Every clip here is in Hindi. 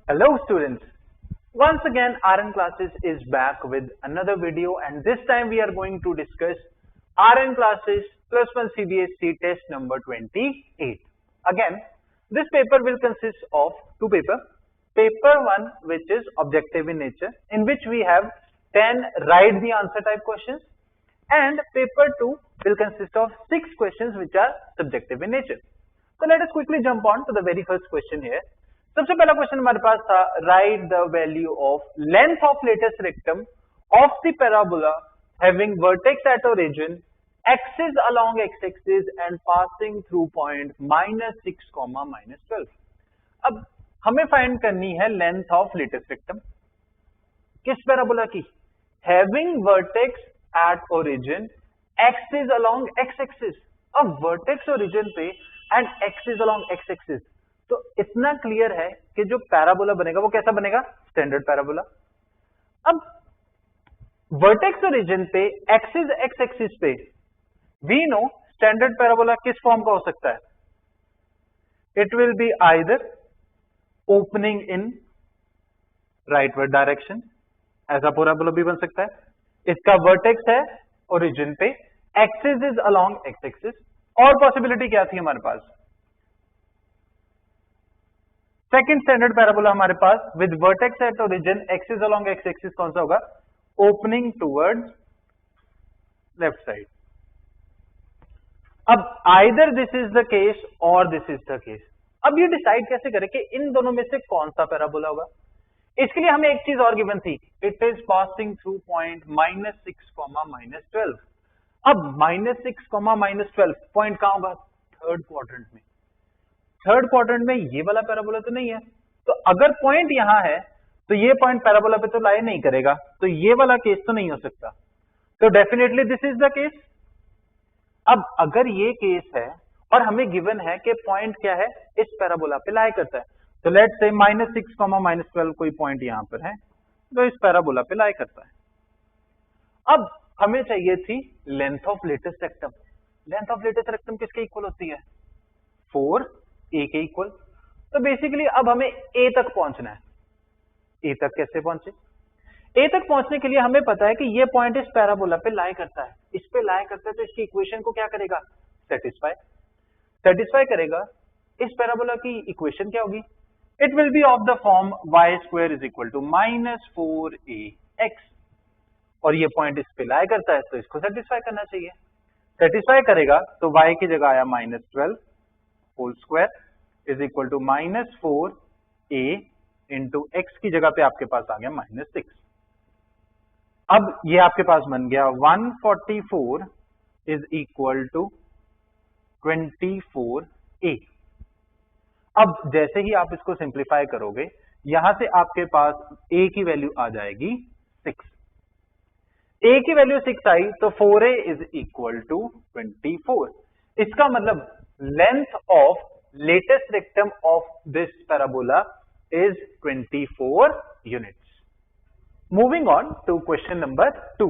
Hello students, once again RN Classes is back with another video and this time we are going to discuss RN Classes plus 1 CBSE test number 28. Again, this paper will consist of two papers. Paper 1 which is objective in nature, in which we have 10 write the answer type questions, and paper 2 will consist of 6 questions which are subjective in nature. So let us quickly jump on to the very first question here. सबसे पहला क्वेश्चन हमारे पास था, right the value of length of latus rectum of the parabola having vertex at origin axis along x axis and passing through point -6, -12. अब हमें फाइंड करनी है लेंथ ऑफ लेटेस्ट रेक्टम किस पैराबोला की, having vertex at origin axis along x axis. अब वर्टेक्स ओरिजिन पे and axis along x axis, तो इतना क्लियर है कि जो पैराबोला बनेगा वो कैसा बनेगा, स्टैंडर्ड पैराबोला. अब वर्टेक्स ओरिजिन पे एक्सिस एक्स एक्सिस पे वी नो स्टैंडर्ड पैराबोला किस फॉर्म का हो सकता है. It will be either opening in rightward direction, ऐसा पैराबोला भी बन सकता है. इसका वर्टेक्स है ओरिजिन पे, axis is along x axis. और पॉसिबिलिटी क्या थी हमारे पास, सेकेंड स्टैंडर्ड पैराबोला हमारे पास with vertex at origin axis along x axis कौन सा होगा, ओपनिंग टुवर्ड्स लेफ्ट साइड. अब either this is the case और दिस इज द केस. अब ये डिसाइड कैसे करें कि इन दोनों में से कौन सा पैराबोला होगा. इसके लिए हमें एक चीज और गिवन थी, it is passing through point -6, -12. अब -6, -12 पॉइंट कहां होगा, थर्ड क्वाड्रेंट में. थर्ड क्वाड्रेंट में ये वाला पैराबोला तो नहीं है, तो अगर पॉइंट यहां है तो ये पॉइंट पैराबोला पे तो लाई नहीं करेगा, तो ये वाला केस तो नहीं हो सकता. तो definitely this is the case. अब अगर ये केस है और हमें गिवन है कि पॉइंट क्या है, इस पैराबोला पे लाई करता है, तो लेट्स से -6, -12 कोई पॉइंट यहां पर है तो इस पैराबोला पे लाई करता है. अब हमें चाहिए थी length of latus rectum. Length of latus rectum किसके इक्वल होती है, 4a के इक्वल. तो बेसिकली अब हमें a तक पहुंचना है. a तक कैसे पहुंचे, a तक पहुंचने के लिए हमें पता है कि ये पॉइंट इस पैराबोला पे लाई करता है. इस पे लाई करता है तो इसकी इक्वेशन को क्या करेगा, सेटिस्फाई करेगा. इस पैराबोला की इक्वेशन क्या होगी, it will be of the form y² is equal to -4ax. और ये पॉइंट इस पे लाई करता है तो इसको सेटिस्फाई करना चाहिए. सेटिस्फाई करेगा तो y की जगह आया -12 whole square is equal to -4a into x की जगह पे आपके पास आ गया -6. अब ये आपके पास बन गया 144 इज इक्वल टू 24a. अब जैसे ही आप इसको सिंप्लीफाई करोगे, यहां से आपके पास a की वैल्यू आ जाएगी 6. a की वैल्यू 6 आई तो 4a इज इक्वल टू 24. इसका मतलब length of latest rectum of this parabola is 24 units. Moving on to question number 2.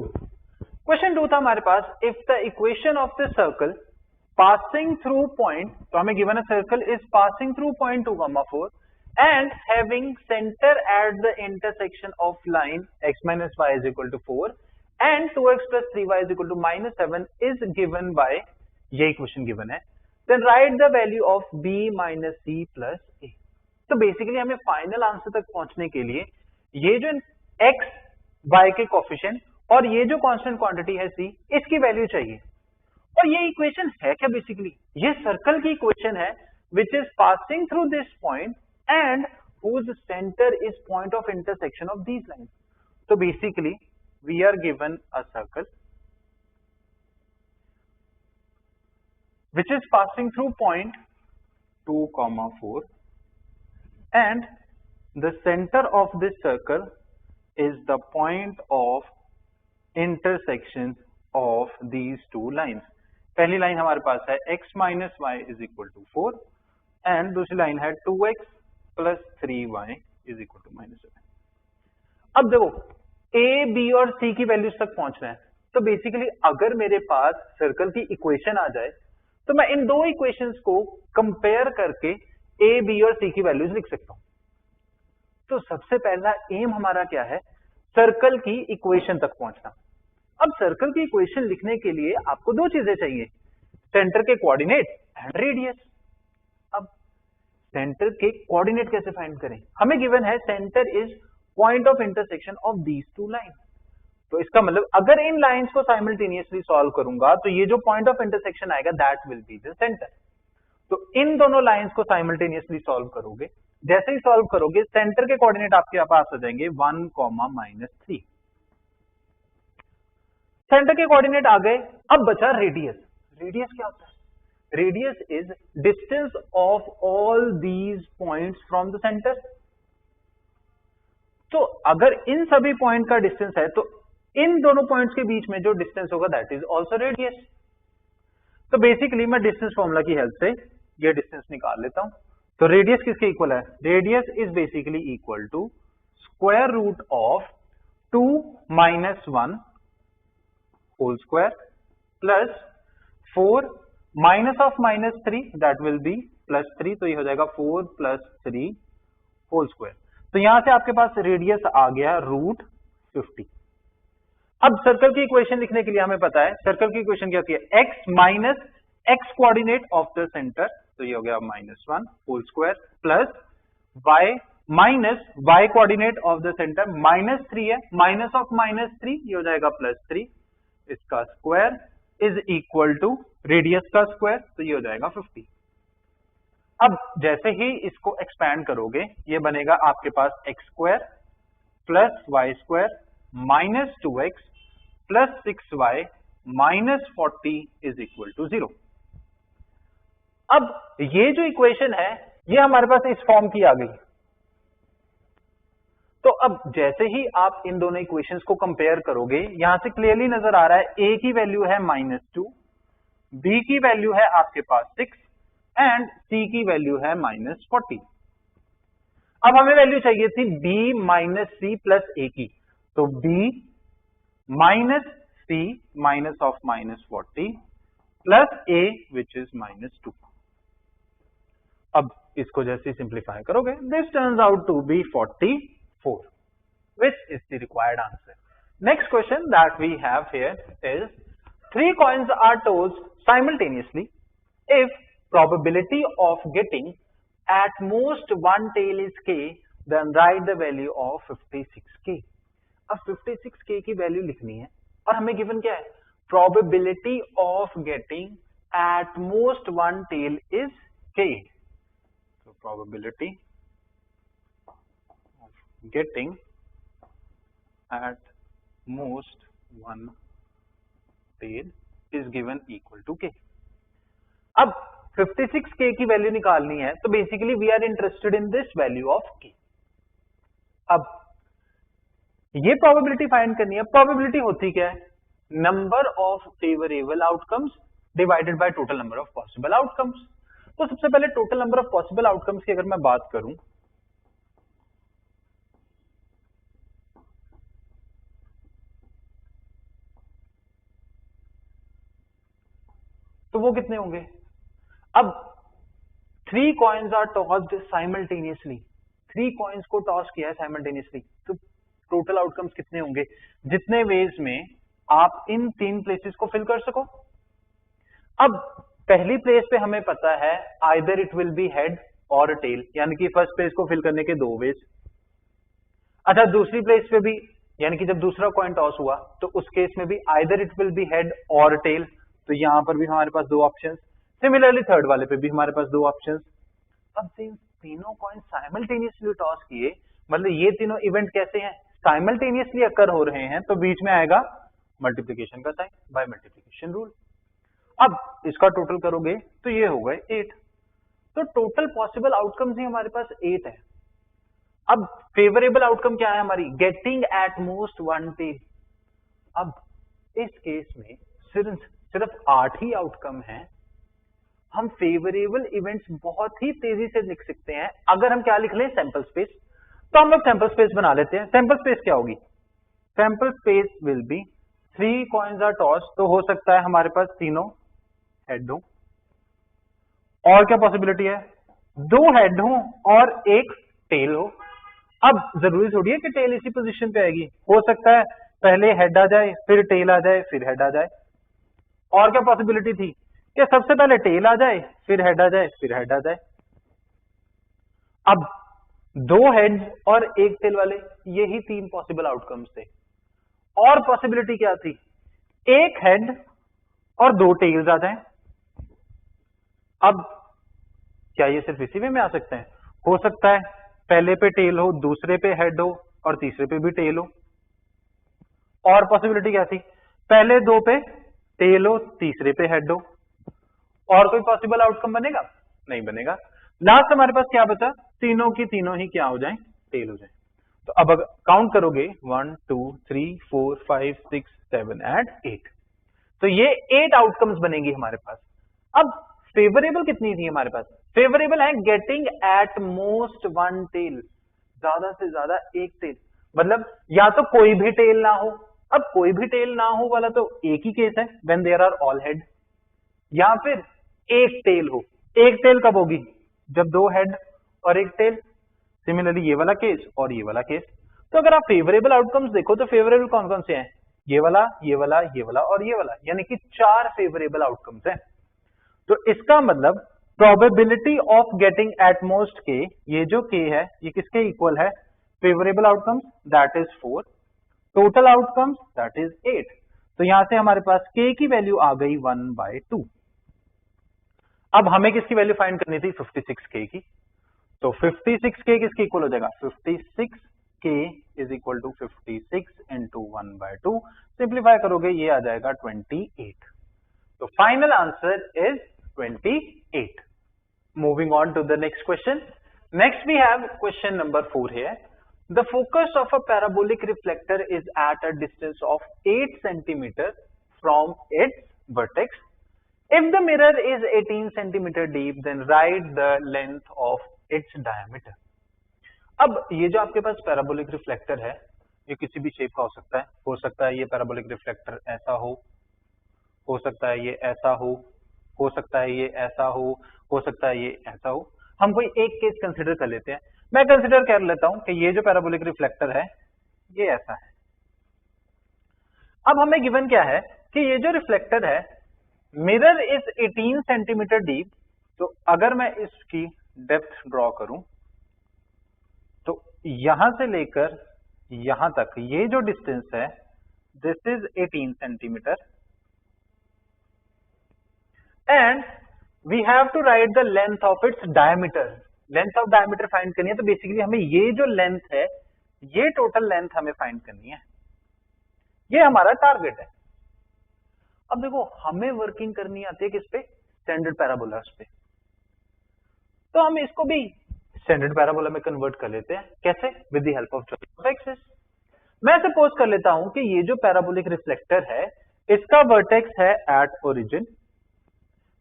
Question 2 था हमारे पास, if the equation of the circle passing through point, तो हमें given a circle is passing through point 2, 4 and having center at the intersection of line x minus y is equal to 4 and 2x plus 3y is equal to -7 is given by, ये equation given है, then write the value of b minus c plus a. तो बेसिकली हमें फाइनल आंसर तक पहुंचने के लिए ये जो x y के कोफिशिएंट और ये जो कांस्टेंट क्वांटिटी है c, इसकी वैल्यू चाहिए. और ये इक्वेशन है क्या, बेसिकली ये सर्कल की इक्वेशन है which is passing through this point and whose center is point of intersection of these lines. तो basically we are given a circle which is passing through point 2, 4 and the center of this circle is the point of intersection of these two lines. पहली लाइन हमारे पास है x minus y is equal to 4 and दूसरी लाइन है 2x plus 3y is equal to -7. अब देखो a, b और c की वैल्यूज तक पहुंचना है, तो बेसिकली अगर मेरे पास सर्कल की इक्वेशन आ जाए तो मैं इन दो इक्वेशंस को कंपेयर करके ए बी और सी की वैल्यूज लिख सकता हूं. तो सबसे पहला एम हमारा क्या है, सर्कल की इक्वेशन तक पहुंचना। अब सर्कल की इक्वेशन लिखने के लिए आपको दो चीजें चाहिए, सेंटर के कोऑर्डिनेट एंड रेडियस। अब सेंटर के कोऑर्डिनेट कैसे फाइंड करें, हमें गिवन है centre is point of intersection of these two line. तो इसका मतलब अगर इन लाइंस को साइमल्टेनियसली सॉल्व करूंगा तो ये जो पॉइंट ऑफ इंटरसेक्शन आएगा that will be the centre. तो इन दोनों लाइंस को साइमल्टेनियसली सॉल्व करोगे, जैसे ही सॉल्व करोगे सेंटर के कोऑर्डिनेट आपके पास आ जाएंगे 1,-3। सेंटर के कोऑर्डिनेट आ गए, अब बचा रेडियस। रेडियस क्या होता है, radius is distance of all these points from the centre. तो अगर इन सभी पॉइंट का डिस्टेंस है तो इन दोनों पॉइंट्स के बीच में जो डिस्टेंस होगा दैट इज ऑल्सो रेडियस। तो बेसिकली मैं डिस्टेंस फॉर्मूला की हेल्प से ये डिस्टेंस निकाल लेता हूं। तो रेडियस किसके इक्वल है, radius is basically equal to square root of 2 - 1 whole square plus 4 minus of -3 that will be +3। तो ये हो जाएगा 4 + 3 होल स्क्वायर। तो यहां से आपके पास रेडियस आ गया √50। अब सर्कल की इक्वेशन लिखने के लिए हमें पता है सर्कल की इक्वेशन क्या होती है, x minus x coordinate of the centre, तो ये हो गया -1 whole square plus y minus y coordinate of the centre -3 है, माइनस ऑफ -3 ये हो जाएगा +3, इसका square is equal to radius का स्क्वायर, तो ये हो जाएगा 50। अब जैसे ही इसको एक्सपैंड करोगे ये बनेगा आपके पास x² plus y² minus 2x plus 6y minus 40 is equal to 0। अब ये जो इक्वेशन है ये हमारे पास इस फॉर्म की आ गई। तो अब जैसे ही आप इन दोनों इक्वेशंस को कंपेयर करोगे यहां से क्लियरली नजर आ रहा है a की वैल्यू है -2, b की वैल्यू है आपके पास 6 एंड c की वैल्यू है -40। अब हमें वैल्यू चाहिए थी b minus c plus a की, तो b minus c minus of -40 plus a which is -2। अब इसको जैसे सिंप्लीफाई करोगे this turns out to be 44 which is the required answer. Next question that we have here is 3 coins are tossed simultaneously. If probability of getting at most one tail is k, then write the value of 56k. अब 56k की वैल्यू लिखनी है और हमें गिवन क्या है, probability of getting at most one tail is k. So probability of getting at most one tail is given equal to k. अब 56k की वैल्यू निकालनी है तो basically we are interested in this value of k। अब ये प्रोबेबिलिटी फाइंड करनी है। प्रोबेबिलिटी होती क्या है, number of favourable outcomes divided by total number of possible outcomes. तो सबसे पहले total number of possible outcomes की अगर मैं बात करूं तो वो कितने होंगे। अब 3 coins are tossed simultaneously, 3 coins को टॉस किया है साइमल्टेनियसली, तो टोटल आउटकम्स कितने होंगे, जितने वेज में आप इन 3 प्लेसेस को फिल कर सको। अब पहली प्लेस पे हमें पता है either it will be head और टेल, यानी कि फर्स्ट प्लेस को फिल करने के 2 वेज। अच्छा दूसरी प्लेस पे भी, यानी कि जब दूसरा कॉइन टॉस हुआ तो उस केस में भी either it will be head और टेल, तो यहां पर भी हमारे पास 2 ऑप्शन। सिमिलरली थर्ड वाले पे भी हमारे पास 2 ऑप्शन। अब तीनों कॉइन साइमल्टेनियसली टॉस किए, मतलब ये तीनों इवेंट कैसे हैं, साइमल्टेनियसली अकर हो रहे हैं, तो बीच में आएगा मल्टीप्लिकेशन का साइन बाय मल्टीप्लिकेशन रूल। अब इसका टोटल करोगे तो ये हो गए 8। तो टोटल पॉसिबल आउटकम्स ही हमारे पास 8 है। अब फेवरेबल आउटकम क्या है हमारी, getting at most one tail. अब इस केस में सिर्फ 8 ही आउटकम है। हम फेवरेबल इवेंट्स बहुत ही तेजी से लिख सकते हैं अगर हम क्या लिख लें, सैंपल स्पेस। तो हम लोग सैंपल स्पेस बना लेते हैं। सैंपल स्पेस क्या होगी, sample space will be 3 coins are toss, तो हो सकता है हमारे पास तीनों हेड हो, और क्या पॉसिबिलिटी है, 2 हेड हो और 1 टेल हो, अब जरूरी थोड़ी है कि टेल इसी पोजीशन पे आएगी, हो सकता है पहले हेड आ जाए, फिर टेल आ जाए, फिर हेड आ जाए। और क्या पॉसिबिलिटी थी कि सबसे पहले टेल आ जाए, फिर हेड आ जाए, फिर हेड आ जाए। अब दो हेड्स और एक टेल वाले, यही तीन पॉसिबल आउटकम्स थे। और पॉसिबिलिटी क्या थी, एक हेड और दो टेल्स आ जाएं। अब क्या ये सिर्फ इसी में आ सकते हैं? हो सकता है पहले पे टेल हो, दूसरे पे हेड हो और तीसरे पे भी टेल हो। और पॉसिबिलिटी क्या थी, पहले दो पे टेल हो, तीसरे पे हेड हो। और कोई पॉसिबल आउटकम बनेगा? नहीं बनेगा। लास्ट हमारे पास क्या बचा, तीनों की तीनों ही क्या हो जाएं, टेल हो जाएं। तो अब अगर काउंट करोगे 1 2 3 4 5 6 7 एंड 8, तो ये 8 आउटकम्स बनेंगी हमारे पास। अब फेवरेबल कितनी थी हमारे पास? फेवरेबल है getting at most one tail, ज्यादा से ज्यादा एक टेल। मतलब या तो कोई भी टेल ना हो, अब कोई भी टेल ना हो वाला तो एक ही केस है, when there are all head, या फिर एक टेल हो। एक टेल कब होगी, जब दो हेड और एक टेल। सिमिलरली ये वाला केस और ये वाला केस। तो अगर आप फेवरेबल आउटकम्स देखो तो फेवरेबल कौन कौन से हैं, ये वाला, ये वाला, ये वाला और ये वाला, यानी कि 4 फेवरेबल आउटकम्स हैं। तो इसका मतलब probability of getting at most के, ये जो के है ये किसके इक्वल है, favourable outcomes that is 4, total outcomes that is 8। तो यहां से हमारे पास के की वैल्यू आ गई 1/2। अब हमें किसकी वैल्यू फाइंड करनी थी, 56k की। तो 56k किसके इक्वल हो जाएगा, 56k is equal to 56 into 1/2। Simplify करोगे ये आ जाएगा 28। तो final answer is 28. Moving on to the next question. Next we have question number 4 here. The focus of a parabolic reflector is at a distance of 8 centimeter from its vertex. If the mirror is 18 centimeter deep, then write the length of its diameter. अब ये जो आपके पास पैराबोलिक रिफ्लेक्टर है, ये किसी भी शेप का हो सकता है ये पैराबोलिक रिफ्लेक्टर ऐसा हो सकता है ये ऐसा हो सकता है ये ऐसा हो सकता है ये ऐसा हो। हम कोई एक केस कंसिडर कर लेते हैं। मैं कंसिडर कर लेता हूं कि ये जो पैराबोलिक रिफ्लेक्टर है ये ऐसा है। अब हमें गिवन क्या है कि ये जो रिफ्लेक्टर है, मिरर इज 18 सेंटीमीटर डीप। तो अगर मैं इसकी डेप्थ ड्रॉ करूं तो यहां से लेकर यहां तक ये जो डिस्टेंस है this is 18 centimetre, and we have to write the length of its diameter. Length of diameter find करनी है, तो बेसिकली हमें ये जो लेंथ है ये टोटल लेंथ हमें फाइंड करनी है, ये हमारा टारगेट है। अब देखो हमें वर्किंग करनी आती है किस पे, स्टैंडर्ड पैराबोलास पे। तो हम इसको भी स्टैंडर्ड पैराबोला में कन्वर्ट कर लेते हैं। कैसे? With the help of geometry of axis. मैं सपोज कर लेता हूं कि ये जो पैराबोलिक रिफ्लेक्टर है इसका वर्टेक्स है at origin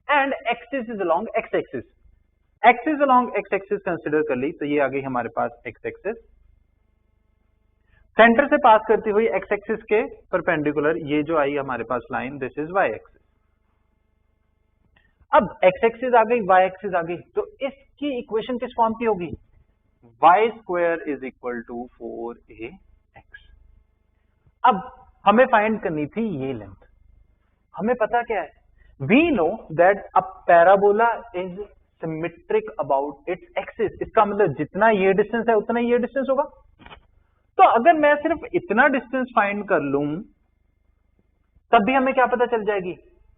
and axis is along x axis. Axis along x axis consider कर ली, तो ये आ गई हमारे पास एक्स एक्सिस। सेंटर से पास करती हुई एक्स एक्सिस के परपेंडिकुलर ये जो आई हमारे पास line, this is y axis. अब एक्स एक्सिस आ गई, वाई एक्सिस आ गई, तो इसकी इक्वेशन किस फॉर्म की होगी, y square is equal to 4ax। अब हमें फाइंड करनी थी ये लेंथ। हमें पता क्या है, we know that a parabola is symmetric about its axis। इसका मतलब जितना ये डिस्टेंस है उतना ये डिस्टेंस होगा। तो अगर मैं सिर्फ इतना डिस्टेंस फाइंड कर लूं तब भी हमें क्या पता चल जाएगी,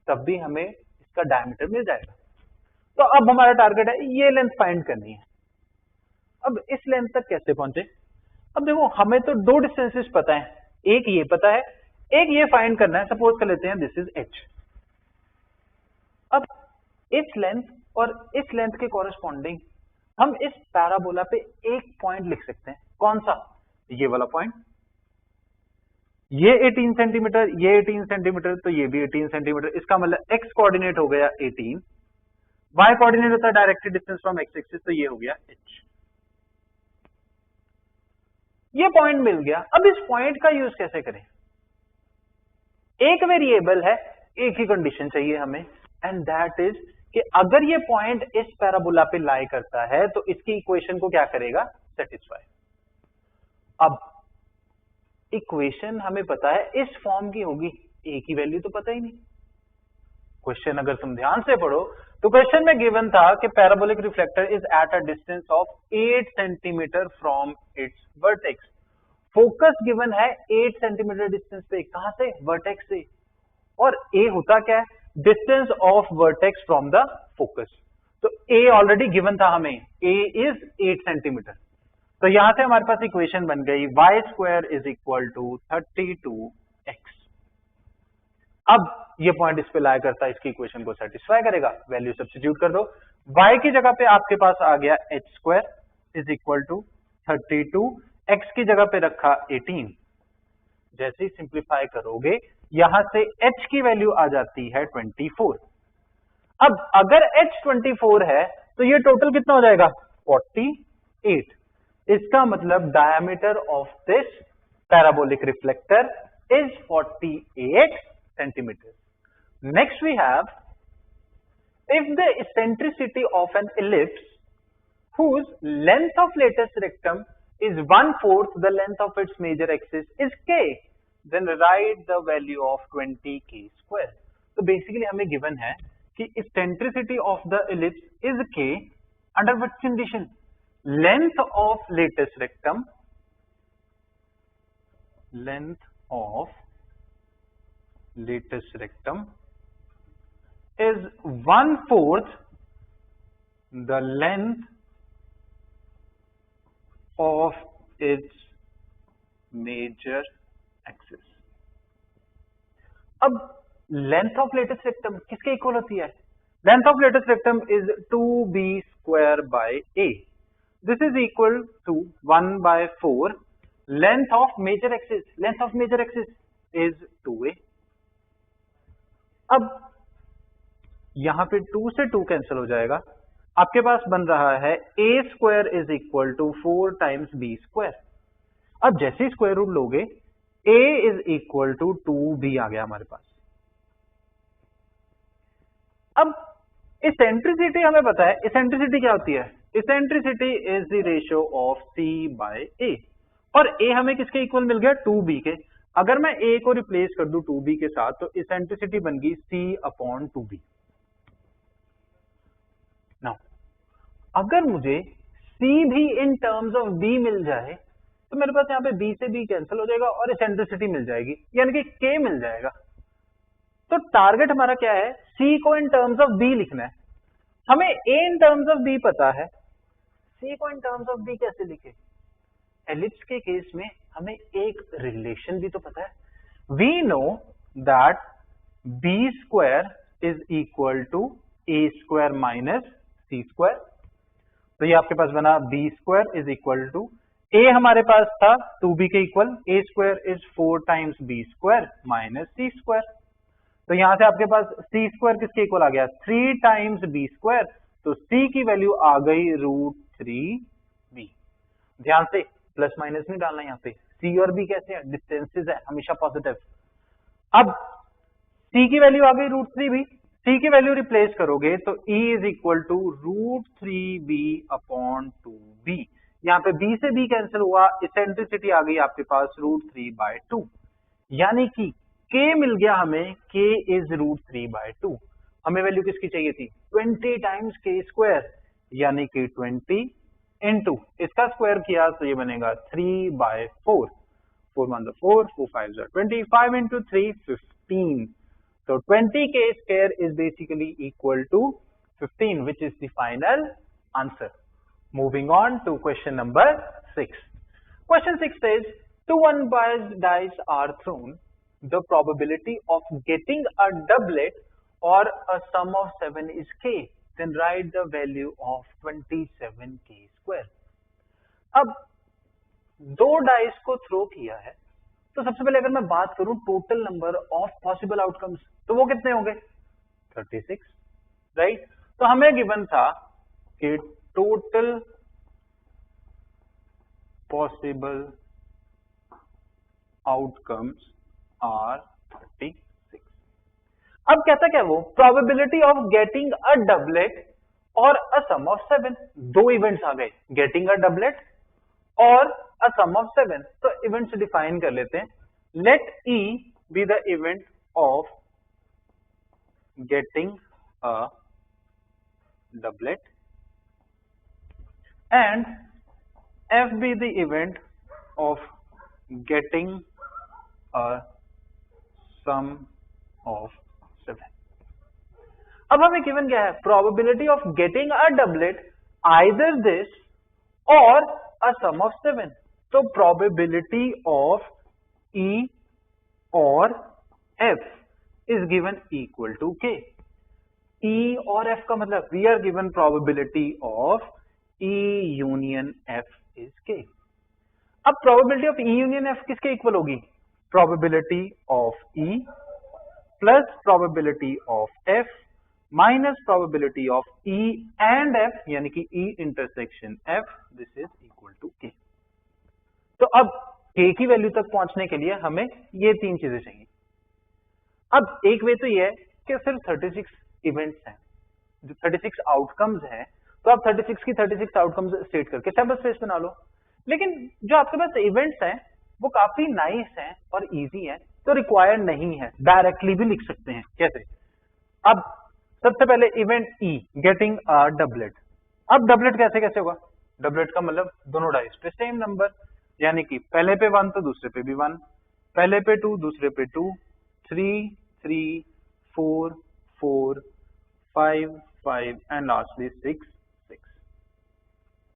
तब भी हमें इसका डायमीटर मिल जाएगा। तो अब हमारा टारगेट है ये लेंथ फाइंड करनी है। अब इस लेंथ तक कैसे पहुंचे? अब देखो हमें तो दो डिस्टेंसेस पता है, एक ये पता है, एक ये फाइंड करना है। सपोज कर लेते हैं दिस इज h। अब इस लेंथ और इस लेंथ के कॉरेस्पॉन्डिंग हम इस पैराबोला पे एक पॉइंट लिख सकते हैं। कौन सा? ये वाला पॉइंट। ये 18 सेंटीमीटर, ये 18 सेंटीमीटर, तो ये भी 18 सेंटीमीटर। इसका मतलब x कोऑर्डिनेट हो गया 18, y कोऑर्डिनेट होता है directed distance from x axis, तो ये हो गया h। ये पॉइंट मिल गया। अब इस पॉइंट का यूज कैसे करें? एक वेरिएबल है, एक ही कंडीशन चाहिए हमें, एंड दैट इज कि अगर ये पॉइंट इस पैराबोला पे लाई करता है तो इसकी इक्वेशन को क्या करेगा, सेटिस्फाई। अब इक्वेशन हमें पता है इस फॉर्म की होगी, ए की वैल्यू तो पता ही नहीं। क्वेश्चन अगर तुम ध्यान से पढ़ो तो क्वेश्चन में गिवन था कि parabolic reflector is at a distance of 8 centimetre from its vertex. Focus given है 8 सेंटीमीटर डिस्टेंस पे, कहां से? वर्टेक्स से। और ए होता क्या है? Distance of vertex from the focus. तो ए ऑलरेडी गिवन था हमें, ए इज 8 सेंटीमीटर। तो यहां से हमारे पास इक्वेशन बन गई y square is equal to 32x। अब ये पॉइंट इस पे लाया करता है, इसकी इक्वेशन को सेटिस्फाई करेगा, वैल्यू सब्स्टिट्यूट कर दो। y की जगह पे आपके पास आ गया h square is equal to 32, x की जगह पे रखा 18। जैसे ही सिंप्लीफाई करोगे यहां से h की वैल्यू आ जाती है 24। अब अगर h 24 है तो ये टोटल कितना हो जाएगा? 48। इसका मतलब diameter of this parabolic reflector is 48 centimeters. Next we have, if the eccentricity of an ellipse whose length of lattice rectum is 1/4 the length of its major axis is k, then write the value of 20k square. तो basically हमें given है कि eccentricity of the ellipse is k under what condition? Length of lattice rectum, length of lattice rectum is 1/4 the length of its major axis. अब length of lattice rectum किसके इक्वल होती है? Length of lattice rectum is 2b square by a. This is equal to 1/4 length of major axis. Length of major axis is 2a. अब यहां पे 2 से 2 कैंसिल हो जाएगा, आपके पास बन रहा है a square is equal to 4 times b square. अब जैसे ही स्क्वायर रूट लोगे a is equal to 2b आ गया हमारे पास। अब इसेंट्रिसिटी हमें पता है, इसेंट्रिसिटी क्या होती है? Eccentricity is the ratio of c by a, और a हमें किसके इक्वल मिल गया? 2b के। अगर मैं a को रिप्लेस कर दूं 2b के साथ तो इसेंट्रिसिटी बन गई c अपॉन 2b। नाउ अगर मुझे c भी इन टर्म्स ऑफ b मिल जाए तो मेरे पास यहाँ पे b से b कैंसिल हो जाएगा और इसेंट्रिसिटी मिल जाएगी, यानी कि k मिल जाएगा। तो टारगेट हमारा क्या है? c को इन टर्म्स ऑफ b लिखना है। हमें a in terms of b पता है, c को इन टर्म्स ऑफ b कैसे लिखे? एलिप्स के केस में हमें एक रिलेशन भी तो पता है। We know that b square is equal to a square minus c square. तो ये आपके पास बना b square is equal to a हमारे पास था 2b के equal, a square is 4 times b square minus c square. तो यहां से आपके पास c स्क्वायर किसके इक्वल आ गया? 3 टाइम्स b स्क्वायर। तो c की वैल्यू आ गई √3b। ध्यान से प्लस माइनस नहीं डालना, यहाँ पे c और b कैसे है? डिस्टेंसेस है, हमेशा पॉजिटिव। अब c की वैल्यू आ गई √3b, c की वैल्यू रिप्लेस करोगे तो e is equal to √3b upon 2b। यहाँ पे b से b कैंसिल हुआ, इसेंट्रिसिटी आ गई आपके पास √3/2, यानी कि k मिल गया हमें, k इज √3/2। हमें वैल्यू किसकी चाहिए थी? 20 टाइम्स k स्क्वायर, यानी कि 20 इंटू इसका स्क्वायर किया तो ये बनेगा 3/4। 4 1 4, 4 5 25 इंटू 3 15। तो 20k square is basically equal to 15, which is the final answer. Moving on to question number 6. Question 6 says, two unbiased dice are thrown. The probability of getting a doublet or a sum of 7 is k. Then write the value of 27k square. अब दो डाइस को थ्रो किया है, तो सबसे पहले अगर मैं बात करूं total number of possible outcomes तो वो कितने होंगे? 36, राइट? तो हमें गिवन था कि टोटल पॉसिबल आउटकम्स आर 36। अब कहता क्या वो? Probability of getting a doublet और अ सम ऑफ 7। दो इवेंट्स आ गए, गेटिंग अ डबलेट और अ सम ऑफ 7, तो इवेंट्स डिफाइन कर लेते हैं. Let E be the event of getting a doublet and F be the event of getting a sum of 7. अब हमें गिवन क्या है? Probability of getting a doublet either this or a sum of 7. तो प्रोबेबिलिटी ऑफ E और F is given equal to K. E और F का मतलब we are given probability of E union F is K. अब probability of E union F किसके इक्वल होगी? Probability of E plus probability of F minus probability of E and F, यानी कि E intersection F, this is equal to K. तो अब K की वैल्यू तक पहुंचने के लिए हमें ये तीन चीजें चाहिए. अब एक वे तो ये है कि सिर्फ 36 इवेंट्स हैं, जो 36 आउटकम्स हैं, तो आप 36 की 36 आउटकम्स स्टेट करके सैंपल स्पेस बना लो. लेकिन जो आपके पास इवेंट्स हैं वो काफी नाइस हैं और इजी हैं, तो रिक्वायर्ड नहीं है. डायरेक्टली भी लिख सकते हैं. कैसे? अब सबसे पहले event E getting a doublet. अब डबलेट कैसे कैसे होगा? डबलेट का मतलब दोनों डाइस पे सेम नंबर, यानी कि पहले पे 1 तो दूसरे पे भी 1, पहले पे 2 दूसरे पे 2, 3 3 4 4 5 5 एंड लास्टली 6 6.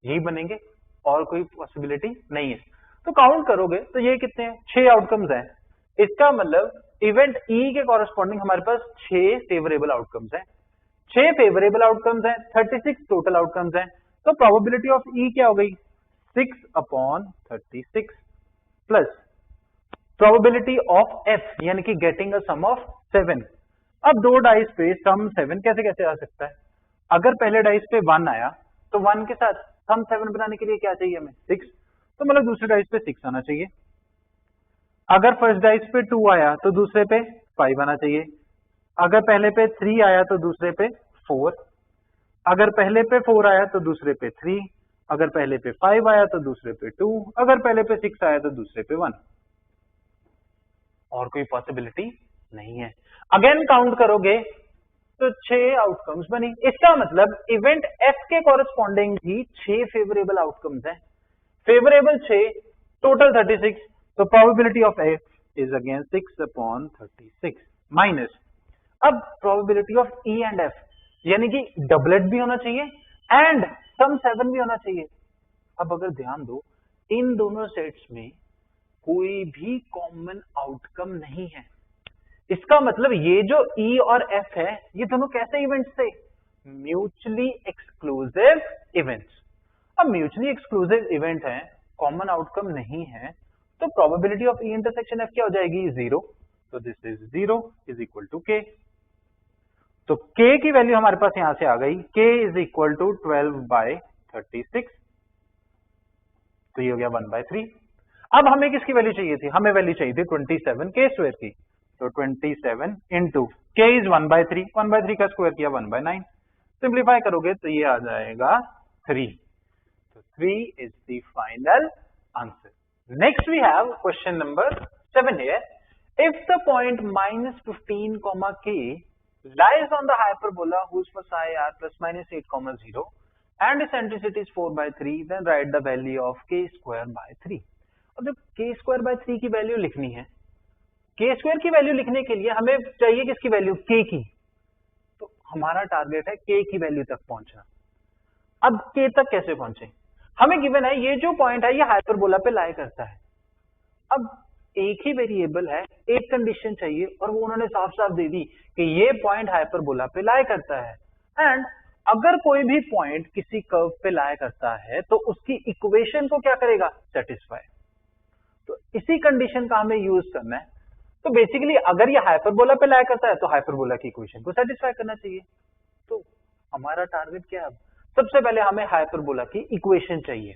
यही बनेंगे और कोई पॉसिबिलिटी नहीं है. तो काउंट करोगे तो ये कितने हैं? 6 आउटकम्स हैं. इसका मतलब इवेंट E के कॉरेस्पॉन्डिंग हमारे पास 6 फेवरेबल आउटकम्स हैं. 6 फेवरेबल आउटकम्स हैं, 36 टोटल आउटकम्स हैं. तो प्रोबेबिलिटी ऑफ E क्या हो गई? 6/36 प्लस प्रोबेबिलिटी ऑफ F यानी कि गेटिंग अ सम ऑफ 7. अब दो डाइस पे सम 7 कैसे कैसे आ सकता है? अगर पहले डाइस पे 1 आया तो 1 के साथ सम 7 बनाने के लिए क्या चाहिए हमें? 6. तो मतलब दूसरे डाइस पे 6 आना चाहिए. अगर फर्स्ट डाइस पे 2 आया तो दूसरे पे 5 आना चाहिए. अगर पहले पे 3 आया तो दूसरे पे 4. अगर पहले पे 4 आया तो दूसरे पे 3. अगर पहले पे 5 आया तो दूसरे पे 2. अगर पहले पे 6 आया तो दूसरे पे 1. और कोई पॉसिबिलिटी नहीं है. अगेन काउंट करोगे तो 6 आउटकम्स बनी. इसका मतलब इवेंट F के कॉरेस्पॉन्डिंग भी 6 फेवरेबल आउटकम्स हैं. Favourable 6, total 36. तो probability of F is again 6/36 minus. अब probability of E and F यानी कि डबलेट भी होना चाहिए एंड सम 7 भी होना चाहिए. अब अगर ध्यान दो, इन दोनों सेट्स में कोई भी कॉमन आउटकम नहीं है. इसका मतलब ये जो E और F है ये दोनों कैसे इवेंट्स थे? Mutually exclusive events. अब म्यूचुअली एक्सक्लूसिव इवेंट है, कॉमन आउटकम नहीं है, तो probability of E intersection F क्या हो जाएगी? 0. तो this is 0 is equal to K. तो K की वैल्यू हमारे पास यहां से आ गई. K is equal to 12/36. तो ये हो गया 1/3. अब हमें किसकी वैल्यू चाहिए थी? हमें वैल्यू चाहिए थी 27 K स्क्वायर की. तो 27 इंटू K इज 1/3. 1/3 का स्क्वायर किया 1/9. सिंप्लीफाई करोगे तो ये आ जाएगा 3. तो 3 is the final answer. Next we have question number 7 here. If the point -15, K lies on the hyperbola whose foci are ±8, 0 and eccentricity is 4/3, then write the value of K square by 3. अब जब K square by 3 की वैल्यू लिखनी है, K square की वैल्यू लिखने के लिए हमें चाहिए किसकी वैल्यू? K की. तो हमारा टारगेट है K की वैल्यू तक पहुंचना. अब K तक कैसे पहुंचे? हमें गिवन है ये जो पॉइंट है ये हाइपरबोला पे लाई करता है. अब एक ही वेरिएबल है, एक कंडीशन चाहिए और वो उन्होंने साफ साफ दे दी कि ये पॉइंट हाइपरबोला पे लाई करता है. एंड अगर कोई भी पॉइंट किसी कर्व पे लाई करता है तो उसकी इक्वेशन को क्या करेगा? सेटिस्फाई. तो इसी कंडीशन का हमें यूज करना है. तो बेसिकली अगर ये हाइपरबोला पे लाई करता है तो हाइपरबोला की इक्वेशन को सेटिस्फाई करना चाहिए. तो हमारा टारगेट क्या है? सबसे पहले हमें हाइपरबोला की इक्वेशन चाहिए,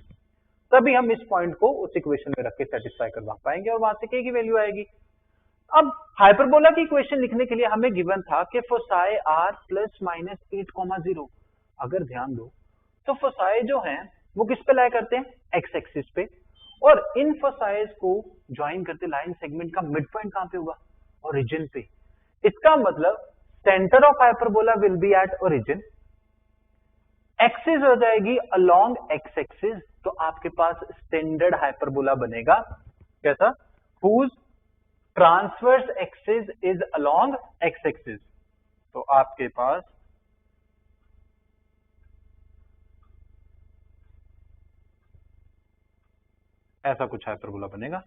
तभी हम इस पॉइंट को उस इक्वेशन में रख के सेटिस्फाई करवा पाएंगे और वहां से K की वैल्यू आएगी. अब हाइपरबोला की इक्वेशन लिखने के लिए हमें गिवन था कि फोसाई आर ±8, 0. अगर ध्यान दो तो फोसाई जो हैं वो किस पे लाई करते हैं? एक्स एक्सिस पे. और इन फोसाइज को ज्वाइन करते लाइन सेगमेंट का मिड पॉइंट कहां पे होगा? ओरिजिन पे। इसका मतलब centre of hyperbola will be eight origin, axis हो जाएगी अलोंग एक्स एक्सिस, तो आपके पास स्टैंडर्ड हाइपरबोला बनेगा कैसा? Whose transverse axis is along x axis. तो आपके पास ऐसा कुछ हाइपरबोला बनेगा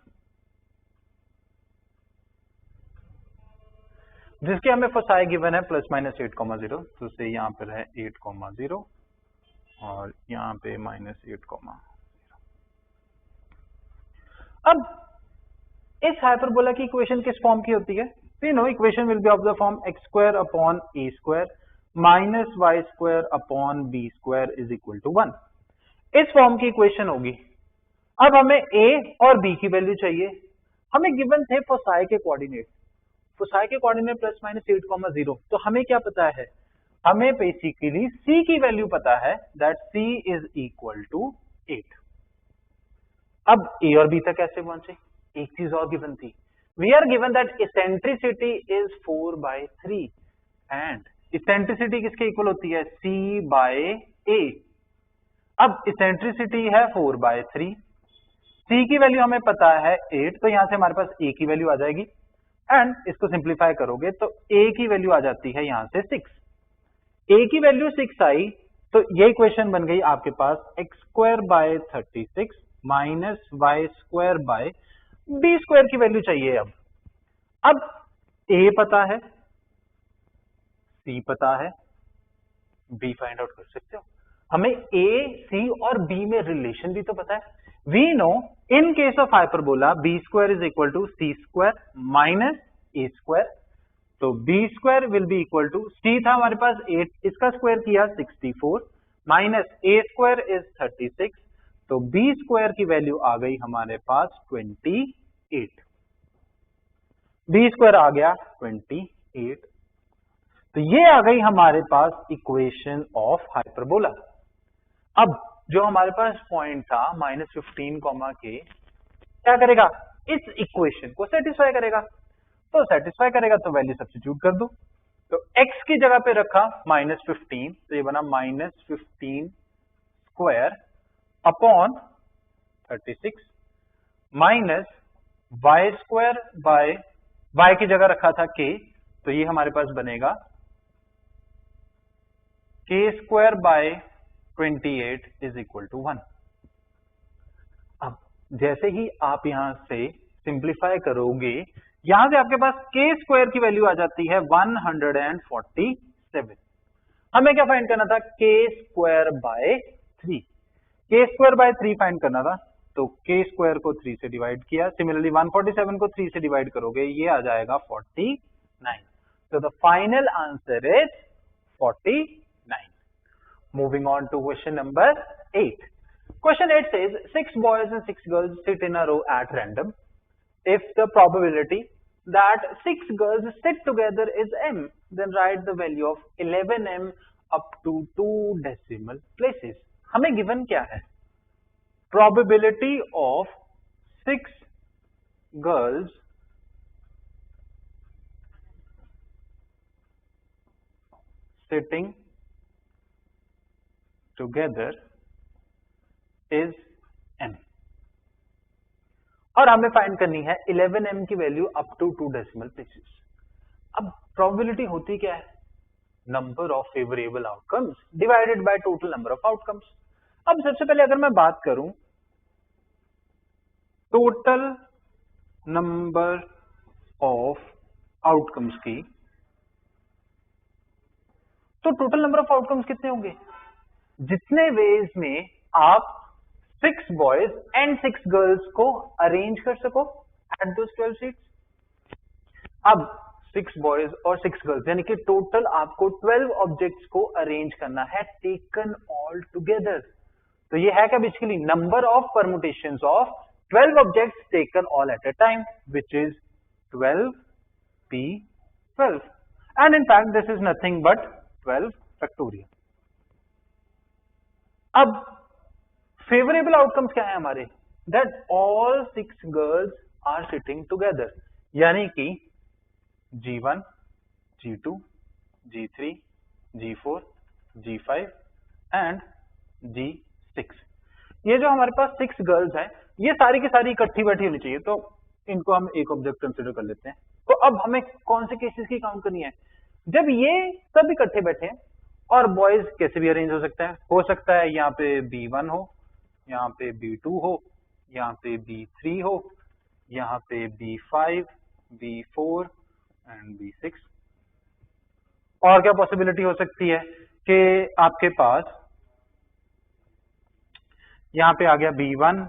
जिसके हमें फोसाई गिवन है +-8,0, तो से यहां पर है 8,0 और यहां पे -8,0। अब इस हाइपरबोला की इक्वेशन किस फॉर्म की होती है? We know equation will be of the form x² upon a² minus y² upon b² is equal to 1। इस फॉर्म की इक्वेशन होगी। अब हमें a और b की वैल्यू चाहिए। हमें गिवन थे फोसाई के कोऑर्डिनेट, फोसाई के कोऑर्डिनेट +-8,0, तो हमें क्या पता है? हमें बेसिकली c की वैल्यू पता है, that c is equal to 8। अब a और b तक कैसे पहुंचे? एक चीज और गिवन थी, we are given that eccentricity is 4/3 and eccentricity किसके इक्वल होती है? c/a। अब इसेंट्रिसिटी है 4/3, c की वैल्यू हमें पता है 8, तो यहां से हमारे पास a की वैल्यू आ जाएगी एंड इसको सिंप्लीफाई करोगे तो a की वैल्यू आ जाती है यहां से 6। a की वैल्यू 6 आई तो ये इक्वेशन बन गई आपके पास x²/36 माइनस y²/b² की वैल्यू चाहिए। अब a पता है, c पता है, b फाइंड आउट कर सकते हो। हमें a, c और b में रिलेशन भी तो पता है। We know in case of hyperbola b² is equal to c² minus a², तो b² will be equal to, c था हमारे पास 8, इसका स्क्वायर किया 64 माइनस a² इज 36, तो b² की वैल्यू आ गई हमारे पास 28। b² आ गया 28, तो ये आ गई हमारे पास इक्वेशन ऑफ हाइपरबोला। अब जो हमारे पास पॉइंट था -15, क्या करेगा? इस इक्वेशन को सेटिस्फाई करेगा, तो सेटिस्फाई करेगा तो वैल्यू सब्स्टिट्यूट कर दो। तो x की जगह पे रखा -15, तो ये बना -15² अपॉन 36 माइनस y² की जगह रखा था k, तो ये हमारे पास बनेगा k²/28 इज इक्वल टू 1। अब जैसे ही आप यहां से सिंप्लीफाई करोगे, यहां से आपके पास k² की वैल्यू आ जाती है 147। हमें क्या फाइंड करना था? k²/3, k²/3 फाइंड करना था, तो k² को 3 से डिवाइड किया। सिमिलरली 147 को 3 से डिवाइड करोगे, ये आ जाएगा 49। तो the final answer is 49। Moving on to question number 8. Question 8 says 6 boys and 6 girls sit in a row at random. If the probability that 6 girls sit together is m, then write the value of 11m up to 2 decimal places. हमें given क्या है? Probability of 6 girls sitting together is m, और हमें फाइंड करनी है 11m की value up to 2 decimal places. अब प्रोबेबिलिटी होती क्या है? Number of favourable outcomes divided by total number of outcomes. अब सबसे पहले अगर मैं बात करूं टोटल नंबर ऑफ आउटकम्स की, तो टोटल नंबर ऑफ आउटकम्स कितने होंगे? जितने वेज में आप 6 बॉयज एंड 6 गर्ल्स को अरेंज कर सको एट दोस 12 सीट्स। अब 6 बॉयज और 6 गर्ल्स यानी कि टोटल आपको 12 ऑब्जेक्ट्स को अरेंज करना है, टेकन ऑल टुगेदर। तो ये है क्या? Basically number of permutations of 12 objects taken all at a time, which is 12p12, and in fact this is nothing but 12 factorial. अब फेवरेबल आउटकम्स क्या है हमारे? that all 6 girls are sitting together, यानी कि G1, G2, G3, G4, G5 and G6। ये जो हमारे पास 6 गर्ल्स हैं, ये सारी की सारी इकट्ठी बैठी होनी चाहिए, तो इनको हम एक ऑब्जेक्ट कंसिडर कर लेते हैं। तो अब हमें कौन से केसेस की काउंट करनी है? जब ये सब इकट्ठे बैठे हैं, और बॉयज कैसे भी अरेंज हो सकता है यहाँ पे B1 हो, यहाँ पे B2 हो, यहाँ पे B3 हो, यहाँ पे B5, B4 एंड B6। और क्या पॉसिबिलिटी हो सकती है कि आपके पास यहाँ पे आ गया B1,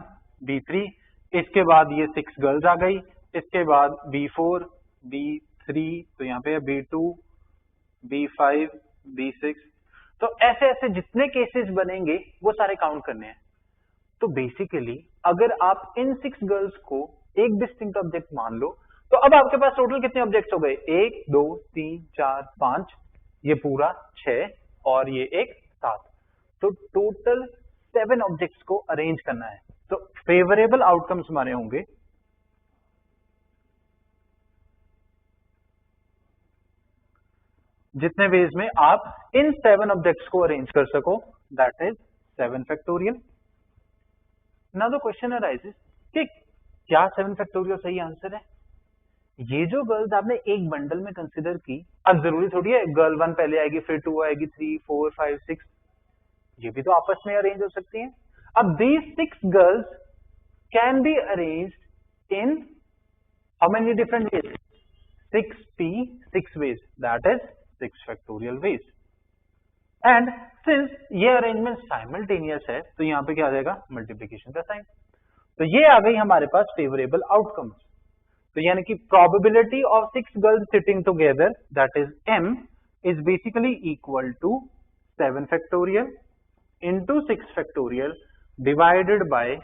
B3, इसके बाद ये 6 गर्ल्स आ गई, इसके बाद B4, B3, तो यहाँ पे B2, B5, B6, तो ऐसे ऐसे जितने केसेस बनेंगे वो सारे काउंट करने हैं। तो बेसिकली अगर आप इन 6 गर्ल्स को एक डिस्टिंक्ट ऑब्जेक्ट मान लो, तो अब आपके पास टोटल कितने ऑब्जेक्ट्स हो गए? 1 2 3 4 5, ये पूरा 6 और ये एक 7, तो टोटल 7 ऑब्जेक्ट्स को अरेंज करना है। तो फेवरेबल आउटकम्स हमारे होंगे जितने वेज में आप इन 7 ऑब्जेक्ट्स को अरेंज कर सको, that is 7 factorial. Now the question arises कि क्या 7 फैक्टोरियल सही आंसर है? ये जो गर्ल्स आपने एक बंडल में कंसिडर की, अब जरूरी थोड़ी है गर्ल 1 पहले आएगी, फिर 2 आएगी, 3 4 5 6, ये भी तो आपस में अरेंज हो सकती हैं। अब these 6 girls can be arranged in how many different ways? 6p 6 ways, that is 6 factorial ways। And since ये अरेंजमेंट साइमल्टेनियस है, तो यहाँ पे क्या आ जाएगा? मल्टीप्लीकेशन का साइन। तो ये आ गई हमारे पास फेवरेबल आउटकम्स। तो यानी कि probability of 6 girls sitting together, that is m, is basically equal to 7 factorial into 6 factorial divided by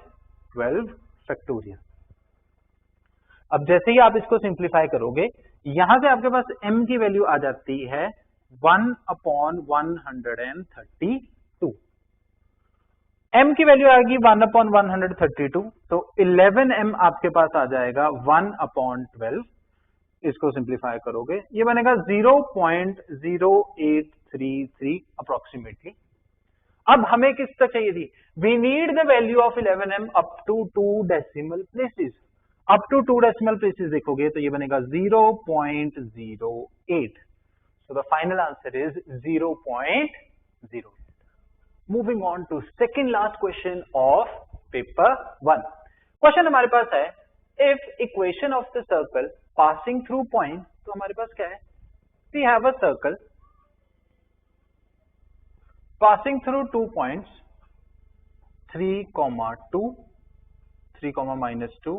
12 factorial. अब जैसे ही आप इसको सिंप्लीफाई करोगे, यहां से आपके पास m की वैल्यू आ जाती है 1/132। m की वैल्यू आएगी 1/132, तो 11m आपके पास आ जाएगा 1/12। इसको सिंप्लीफाई करोगे, ये बनेगा 0.0833 अप्रोक्सीमेटली। अब हमें किस तक चाहिए थी? We need the value of 11m up to 2 decimal places. Up to 2 decimal places देखोगे तो ये बनेगा 0.08। So the final answer is 0.08. Moving on to second last question of paper 1. Question हमारे पास है, if equation of the circle passing through point, तो हमारे पास क्या है? We have a circle passing through 2 points 3, 2, 3, -2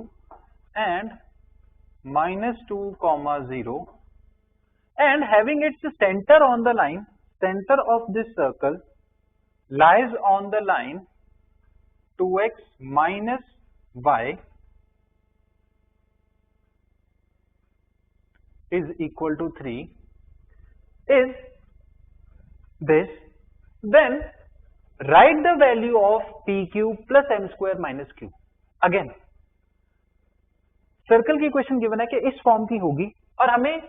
and -2, 0, and having its center on the line, center of this circle lies on the line 2x minus y is equal to 3, is this, then write the value of pq plus m square minus q। Again circle की इक्वेशन गिवन है कि इस फॉर्म की होगी, और हमें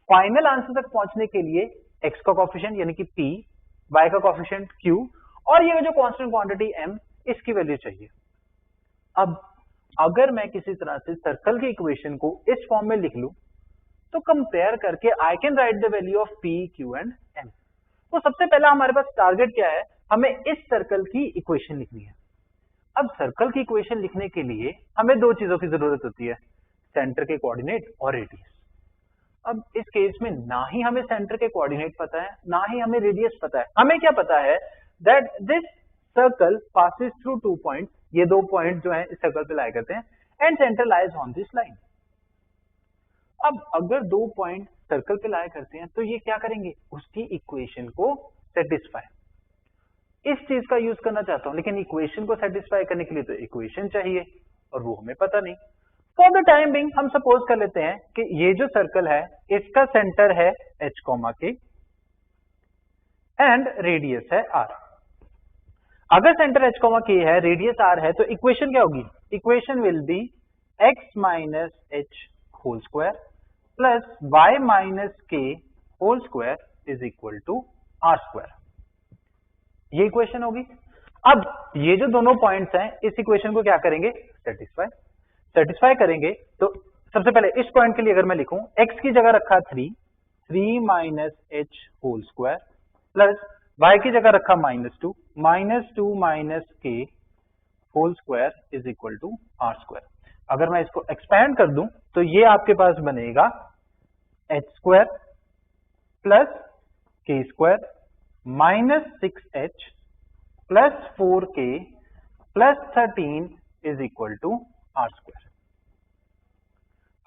फाइनल आंसर तक पहुंचने के लिए x का कोफिशिएंट यानी कि p, y का कोफिशिएंट q, और ये जो कांस्टेंट क्वांटिटी m, इसकी वैल्यू चाहिए। अब अगर मैं किसी तरह से सर्कल की इक्वेशन को इस फॉर्म में लिख लूं, तो कंपेयर करके I can write the value of p, q and m। तो सबसे पहला हमारे पास टारगेट क्या है? हमें इस सर्कल की इक्वेशन लिखनी है। अब सर्कल की इक्वेशन लिखने के लिए हमें दो चीजों की जरूरत होती है, सेंटर के कोऑर्डिनेट और रेडियस। अब इस केस में ना ही हमें सेंटर के कोऑर्डिनेट पता है, ना ही हमें रेडियस पता है। हमें क्या पता है? That this circle passes through 2 points, ये 2 पॉइंट जो है इस सर्कल पे लाई करते हैं, and centre lies on this line. अब अगर 2 पॉइंट सर्कल पे लाई करते हैं, तो ये क्या करेंगे? उसकी इक्वेशन को सेटिस्फाई, इस चीज का यूज करना चाहता हूं, लेकिन इक्वेशन को सेटिस्फाई करने के लिए तो इक्वेशन चाहिए, और वो हमें पता नहीं। फॉर द टाइम बिंग हम सपोज कर लेते हैं कि ये जो सर्कल है इसका सेंटर है h, k एंड रेडियस है r। अगर सेंटर h k है, रेडियस r है, तो इक्वेशन क्या होगी? Equation will be x minus h whole square plus y minus k whole square is equal to r square. ये इक्वेशन होगी। अब ये जो दोनों पॉइंट्स हैं, इस इक्वेशन को क्या करेंगे? सेटिस्फाई करेंगे। तो सबसे पहले इस पॉइंट के लिए अगर मैं लिखूं, x की जगह रखा 3 minus h whole square plus y की जगह रखा -2 minus k whole square is equal to r square. अगर मैं इसको एक्सपैंड कर दूं तो ये आपके पास बनेगा h square plus k square minus 6h plus 4k plus 13 is equal to r square.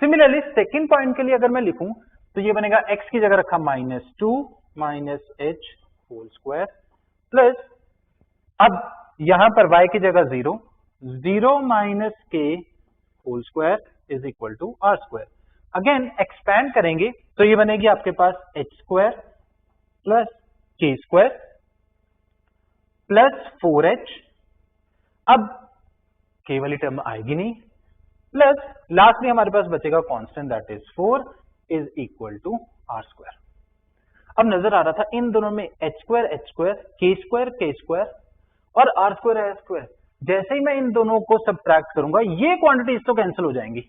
Similarly second point के लिए अगर मैं लिखूं तो ये बनेगा x की जगह रखा -2 minus h whole square plus, अब यहां पर y की जगह 0 minus k whole square is equal to r square. Again expand करेंगे तो ये बनेगी आपके पास h square plus k square plus 4h, अब k वाली टर्म आएगी नहीं, प्लस लास्ट में हमारे पास बचेगा constant that is 4 is equal to r square. अब नजर आ रहा था इन दोनों में h स्क्वायर, k स्क्वायर और r स्क्वायर। जैसे ही मैं इन दोनों को सब्ट्रैक्ट करूंगा, ये क्वांटिटीज तो कैंसिल हो जाएंगी,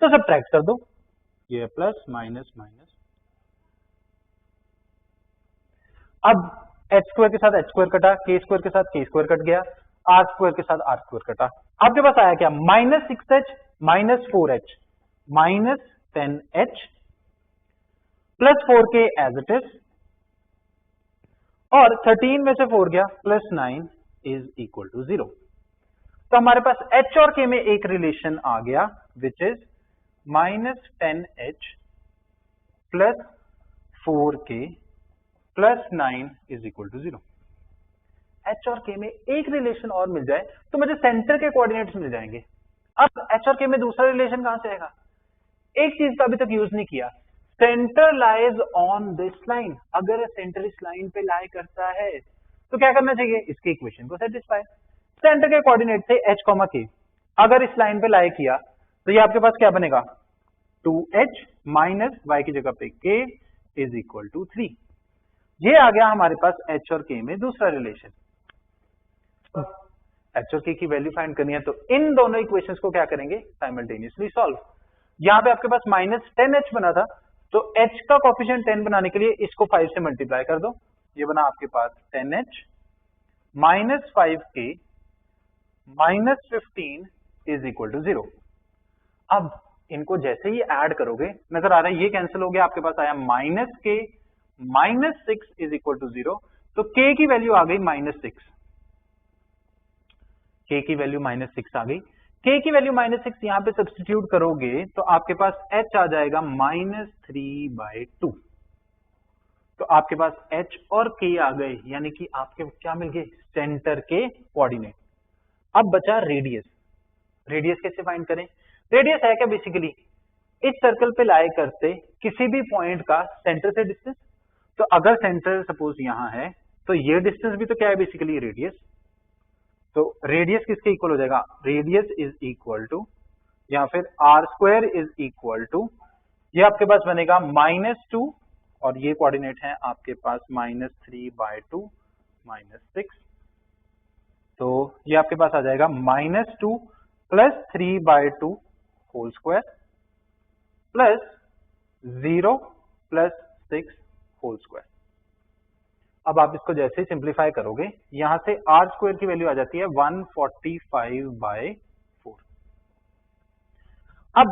तो सब्ट्रैक्ट कर दो, ये प्लस माइनस माइनस। अब h स्क्वायर के साथ h स्क्वायर कटा, k स्क्वायर के साथ k स्क्वायर कट गया, r स्क्वायर के साथ r स्क्वायर कटा। आपके पास आया क्या? Minus 6h minus 4h minus 10h plus 4k as it is, और 13 में से 4 गया, प्लस 9 इज इक्वल टू 0। तो हमारे पास h और k में एक रिलेशन आ गया which is minus 10h plus 4k plus 9 is equal to 0। h और k में एक रिलेशन और मिल जाए तो मुझे सेंटर के कोऑर्डिनेट्स मिल जाएंगे। अब h और k में दूसरा रिलेशन कहां से आएगा? एक चीज का अभी तक यूज नहीं किया, centre lies on this line. अगर सेंटर इस लाइन पे लाई करता है तो क्या करना चाहिए? इसके इक्वेशन को सेटिस्फाई। सेंटर के कोऑर्डिनेट थे h, k, अगर इस लाइन पे लाई किया तो ये आपके पास क्या बनेगा? 2h माइनस y की जगह पे k इज इक्वल टू 3। ये आ गया हमारे पास h और k में दूसरा रिलेशन। h और k की वैल्यू फाइंड करनी है तो इन दोनों इक्वेशंस को क्या करेंगे? Simultaneously solve. यहां पे आपके पास माइनस 10h बना था, तो h का कोफिशिएंट 10 बनाने के लिए इसको 5 से मल्टीप्लाई कर दो, ये बना आपके पास 10h minus 5k minus 15 is equal to 0। अब इनको जैसे ही ऐड करोगे, नजर आ रहा है ये कैंसिल हो गया, आपके पास आया minus k minus 6 is equal to 0। तो k की वैल्यू आ गई -6, k की वैल्यू -6 आ गई। k की वैल्यू -6 यहां पे सब्स्टिट्यूट करोगे तो आपके पास h आ जाएगा -3/2। तो आपके पास h और k आ गए, यानी कि आपके क्या मिल गए? सेंटर के कोऑर्डिनेट। अब बचा रेडियस। रेडियस कैसे फाइंड करें? रेडियस है क्या? बेसिकली इस सर्कल पे लाई करते किसी भी पॉइंट का सेंटर से डिस्टेंस। तो अगर सेंटर सपोज यहां है तो ये डिस्टेंस भी तो क्या है? Basically radius. तो रेडियस किसके इक्वल हो जाएगा? रेडियस इज इक्वल टू, या फिर r square is equal to, ये आपके पास बनेगा -2 और ये कोऑर्डिनेट है आपके पास -3/2 -6। तो ये आपके पास आ जाएगा -2 plus 3/2 whole square plus 0 plus 6 whole square. अब आप इसको जैसे ही सिंप्लीफाई करोगे, यहां से r स्क्वायर की वैल्यू आ जाती है 145/4। अब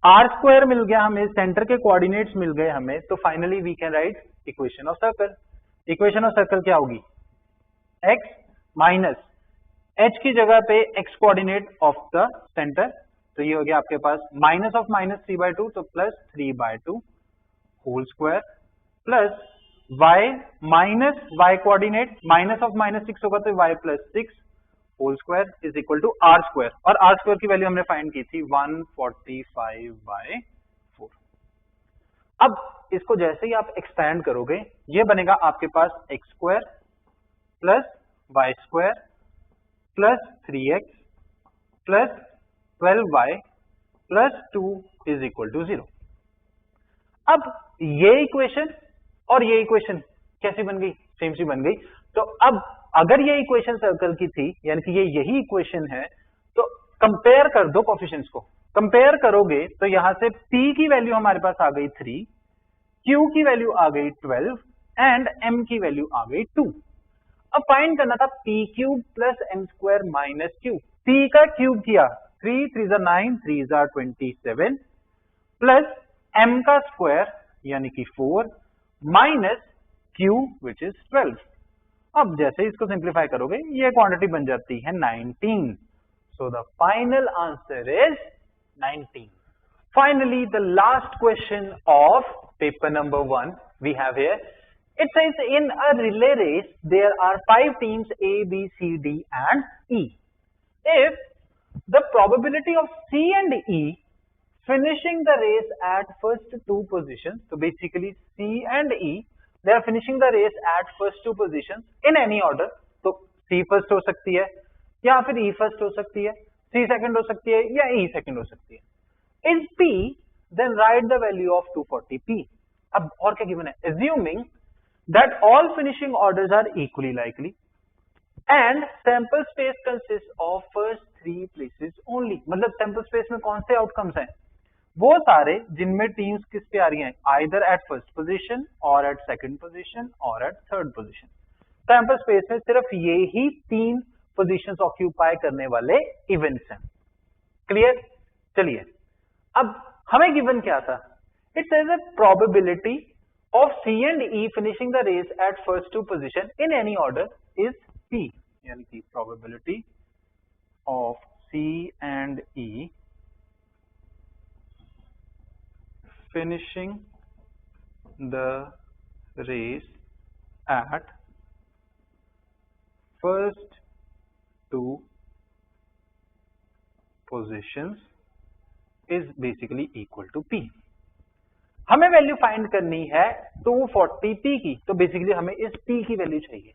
r स्क्वायर मिल गया हमें, सेंटर के कोऑर्डिनेट्स मिल गए हमें, तो finally we can write equation of circle. Equation of circle क्या होगी? x माइनस h की जगह पे x coordinate of the centre, तो ये हो गया आपके पास माइनस ऑफ -3/2, तो plus 3/2 whole square plus y minus y coordinate, minus of -6 होगा तो y प्लस 6 whole square is equal to r square, और r स्क्वायर की वैल्यू हमने फाइंड की थी 145/4। अब इसको जैसे ही आप एक्सपैंड करोगे, ये बनेगा आपके पास x square plus y square plus 3x plus 12y plus 2 is equal to 0। अब ये इक्वेशन और ये इक्वेशन कैसी बन गई? सेम सी बन गई। तो अब अगर ये इक्वेशन सर्कल की थी, यानी कि ये यही इक्वेशन है, तो कंपेयर कर दो कोफिशिएंट्स को। कंपेयर करोगे तो यहां से p की वैल्यू हमारे पास आ गई 3, q की वैल्यू आ गई 12 एंड m की वैल्यू आ गई 2। अब फाइंड करना था p cube plus m square minus q। p का क्यूब किया 3 3 9 3 27 प्लस m का स्क्वायर यानी कि 4 माइनस q विच इज 12। अब जैसे इसको सिंप्लीफाई करोगे ये क्वांटिटी बन जाती है 19। So the final answer is 19। Finally, the last question of paper number 1 we have here. It says in a relay race there are 5 teams A, B, C, D and E. If the probability of C and E finishing the race at first 2 positions, so basically C and E they are finishing the race at first 2 positions in any order. तो C first हो सकती है या फिर E first हो सकती है, C second हो सकती है या E second हो सकती है। Is P, then write the value of 240P. अब और क्या गिवन है? Assuming that all finishing orders are equally likely and sample space consists of first 3 places only. मतलब sample space में कौन से outcomes हैं? वो सारे जिनमें teams किस पे आ रही हैं? Either at first position or at second position or at third position. Sample space में सिर्फ ये ही 3 positions occupy करने वाले events हैं। Clear? चलिए अब हमें गिवन क्या था? It says a probability of C and E finishing the race at first 2 position in any order is P, यानी कि probability of C and E finishing the race at first 2 positions is basically equal to P. हमें वैल्यू फाइंड करनी है 240P की, तो बेसिकली हमें इस P की वैल्यू चाहिए।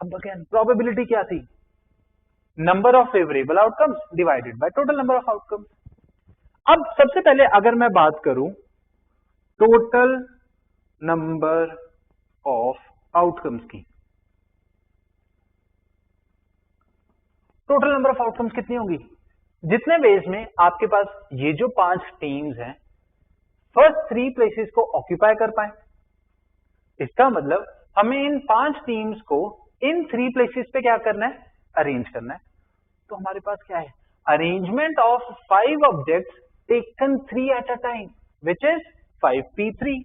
अब अगेन प्रोबेबिलिटी क्या थी? Number of favourable outcomes divided by total number of outcomes. अब सबसे पहले अगर मैं बात करूं टोटल नंबर ऑफ आउटकम्स की, टोटल नंबर ऑफ आउटकम्स कितनी होंगी? जितने वेज में आपके पास ये जो 5 टीम्स हैं फर्स्ट 3 प्लेसेस को ऑक्यूपाई कर पाए, इसका मतलब हमें इन 5 टीम्स को इन 3 प्लेसेस पे क्या करना है? अरेंज करना है। तो हमारे पास क्या है? Arrangement of 5 objects taken 3 at a time which is 5p3।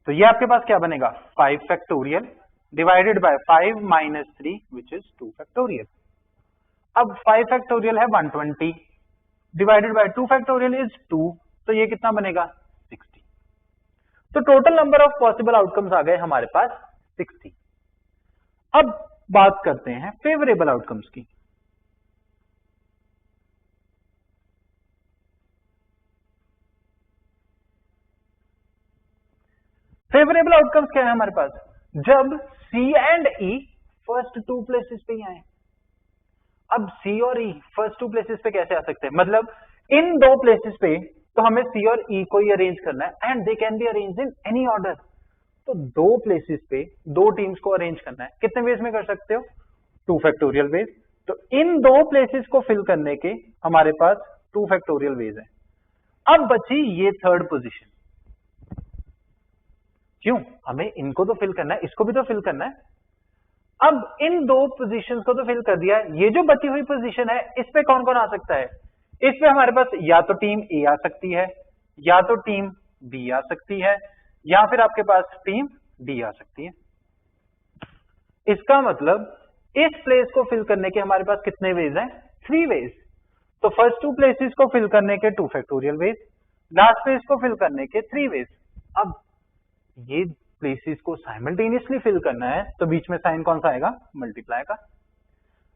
तो ये आपके पास क्या बनेगा? 5 factorial divided bye 5 minus 3 which is 2 factorial. अब 5 फैक्टोरियल है 120 डिवाइडेड बाय 2 फैक्टोरियल इज 2, तो ये कितना बनेगा? 60। तो total number of possible outcomes आ गए हमारे पास 60। अब बात करते हैं फेवरेबल आउटकम्स की। फेवरेबल आउटकम्स क्या है हमारे पास? जब C and E first 2 places पे ही आए। अब C और E फर्स्ट 2 प्लेसेस पे कैसे आ सकते हैं? मतलब इन 2 प्लेसेस पे तो हमें C और E को ही अरेंज करना है and they can be arrange in any order. तो 2 प्लेसेस पे 2 टीम्स को अरेंज करना है, कितने वेज में कर सकते हो? 2 फैक्टोरियल वेज। तो इन 2 प्लेसेस को फिल करने के हमारे पास 2 फैक्टोरियल वेज है। अब बची ये थर्ड पोजीशन। क्यों? हमें इनको तो फिल करना है, इसको भी तो फिल करना है। अब इन 2 पोजीशंस को तो फिल कर दिया, ये जो बची हुई पोजीशन है इस पे कौन कौन आ सकता है? इस पे हमारे पास या तो टीम ए आ सकती है, या तो टीम बी आ सकती है, या फिर आपके पास टीम डी आ सकती है। इसका मतलब इस प्लेस को फिल करने के हमारे पास कितने वेज हैं? 3 वेज। तो फर्स्ट 2 प्लेसेस को फिल करने के 2 फैक्टोरियल वेज, लास्ट प्लेस को फिल करने के 3 वेज। अब ये प्लेसेस को साइमल्टेनियसली फिल करना है तो बीच में साइन कौन सा आएगा? मल्टीप्लाई का।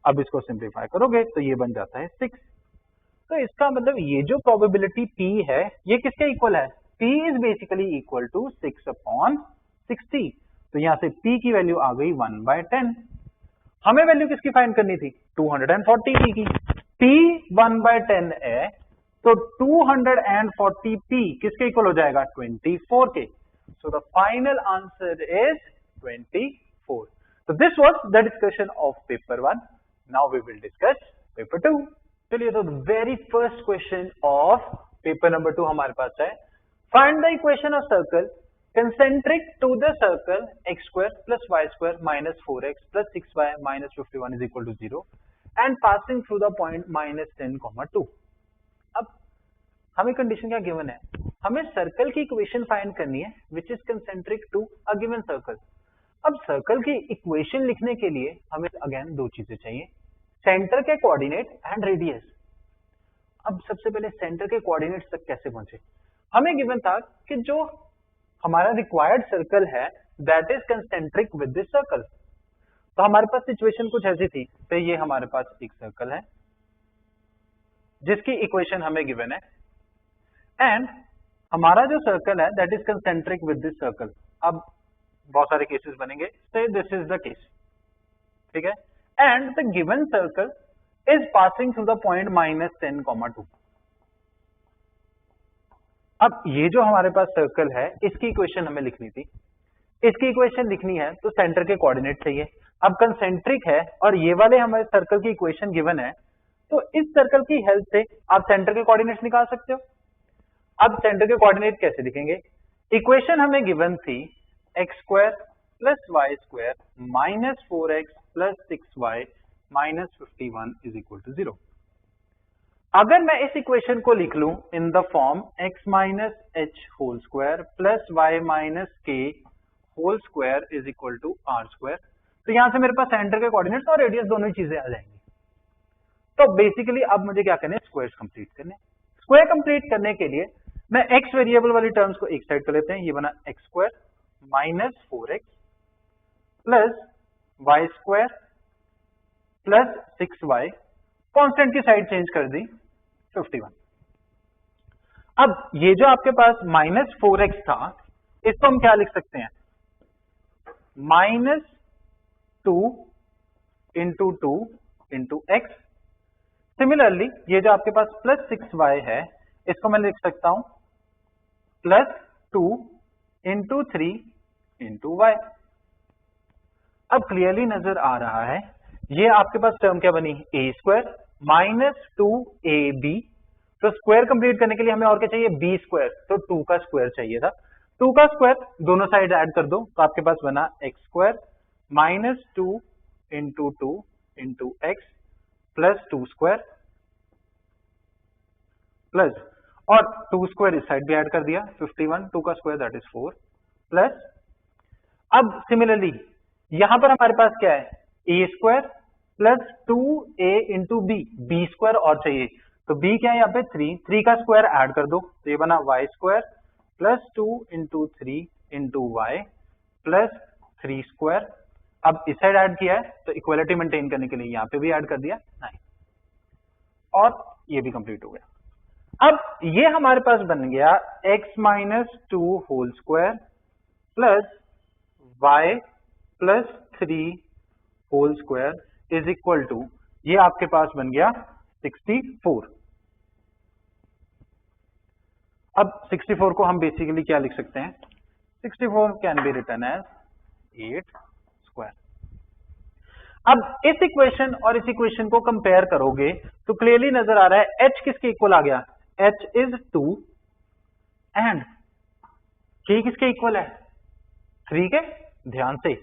अब इसको सिंप्लीफाई करोगे तो ये बन जाता है 6। तो इसका मतलब ये जो प्रोबेबिलिटी P है ये किसके इक्वल है? P is basically equal to 6/60। तो यहां से p की वैल्यू आ गई 1/10। हमें वैल्यू किसकी फाइंड करनी थी? 240p की। p 1/10 है तो 240p किसके इक्वल हो जाएगा? 24 के। So the final answer is 24. So this was the discussion of paper 1. Now we will discuss paper 2. चलिए, तो very first question of paper number 2 हमारे पास है, find the equation of circle concentric to the circle x square plus y square minus 4x plus 6y minus 51 is equal to 0 and passing through the point minus 10, 2. अब हमें कंडीशन क्या गिवन है? हमें सर्कल की इक्वेशन फाइंड करनी है which is concentric to a given circle. अब सर्कल की इक्वेशन लिखने के लिए हमें अगेन दो चीजें चाहिए, सेंटर के कोऑर्डिनेट एंड रेडियस। अब सबसे पहले सेंटर के कोऑर्डिनेट्स तक कैसे पहुंचे? हमें गिवन था कि जो हमारा रिक्वायर्ड सर्कल है that is concentric with this circle. तो हमारे पास सिचुएशन कुछ ऐसी थी, तो ये हमारे पास एक सर्कल है जिसकी इक्वेशन हमें गिवन है एंड हमारा जो सर्कल है that is concentric with this circle. अब बहुत सारे केसेस बनेंगे, से दिस इज द केस, ठीक है, and the given circle is passing through the point -10, 2। अब ये जो हमारे पास सर्कल है इसकी इक्वेशन हमें लिखनी थी। इसकी इक्वेशन लिखनी है तो सेंटर के कोऑर्डिनेट चाहिए। अब कंसेंट्रिक है और ये वाले हमारे सर्कल की इक्वेशन गिवन है, तो इस सर्कल की हेल्प से आप सेंटर के कोऑर्डिनेट्स निकाल सकते हो। अब सेंटर के कोऑर्डिनेट कैसे लिखेंगे? इक्वेशन हमें गिवन थी x square plus y square minus 4x plus 6y minus 51 is equal to 0। अगर मैं इस इक्वेशन को लिख लूं in the form x minus h whole square plus y minus k whole square is equal to r square, तो यहां से मेरे पास सेंटर के कोऑर्डिनेट्स और रेडियस दोनों ही चीजें आ जाएंगी। तो बेसिकली अब मुझे क्या करना है? स्क्वायर्स कंप्लीट करने। स्क्वायर कंप्लीट करने के लिए मैं x वेरिएबल वाली टर्म्स को एक साइड कर लेते हैं, ये बना x square minus 4x plus y square plus 6y, constant की साइड चेंज कर दी 51। अब ये जो आपके पास माइनस 4x था इसको हम क्या लिख सकते हैं? -2 इंटू 2 इंटू x। सिमिलरली ये जो आपके पास प्लस 6y है इसको मैं लिख सकता हूं +2 इंटू 3 इंटू y। अब क्लियरली नजर आ रहा है ये आपके पास टर्म क्या बनी? a square minus 2ab। तो स्क्वायर कंप्लीट करने के लिए हमें और क्या चाहिए? b स्क्वायर, तो 2 का स्क्वायर चाहिए था। 2 का स्क्वायर दोनों साइड ऐड कर दो तो आपके पास बना x square minus 2 into 2 into x plus 2 square plus और 2 स्क्वायर इस साइड भी ऐड कर दिया 51, 2 का स्क्वायर दैट इज 4 प्लस। अब सिमिलरली यहां पर हमारे पास क्या है? a square plus 2a into b square और चाहिए, तो b क्या है यहाँ पे? 3 का स्क्वायर ऐड कर दो तो ये बना y square plus 2 into 3 into y plus 3 square. अब इस साइड ऐड किया है तो इक्वालिटी मेंटेन करने के लिए यहाँ पे भी ऐड कर दिया 9 और ये भी कंप्लीट हो गया। अब ये हमारे पास बन गया x minus 2 whole square plus y plus 3 whole square is equal to, ये आपके पास बन गया 64। अब 64 को हम बेसिकली क्या लिख सकते हैं? 64 can be written as 8 square. अब इस इक्वेशन और इस इक्वेशन को कंपेयर करोगे तो क्लियरली नजर आ रहा है h किसके इक्वल आ गया? h इज 2 एंड k किसके इक्वल है? 3 के। ध्यान से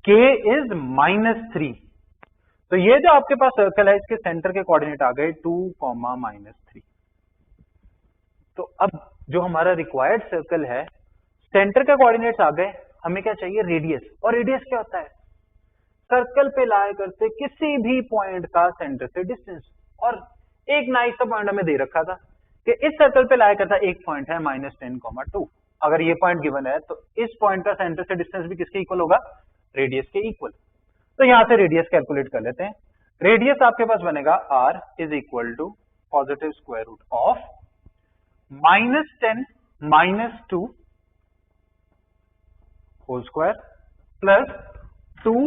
k इज -3। तो ये जो आपके पास सर्कल है इसके सेंटर के कोऑर्डिनेट आ गए 2, -3। तो अब जो हमारा रिक्वायर्ड सर्कल है सेंटर के कोऑर्डिनेट्स आ गए, हमें क्या चाहिए? रेडियस। और रेडियस क्या होता है? सर्कल पे लाया करते किसी भी पॉइंट का सेंटर से डिस्टेंस। और एक नाइस सा पॉइंट हमें दे रखा था कि इस सर्कल पे लाया करता एक पॉइंट है -10, 2। अगर ये पॉइंट गिवन है तो इस पॉइंट का सेंटर से डिस्टेंस भी किसके इक्वल होगा? रेडियस के इक्वल। तो यहां से रेडियस कैलकुलेट कर लेते हैं। रेडियस आपके पास बनेगा r is equal to positive square root of -10 -2 whole square plus 2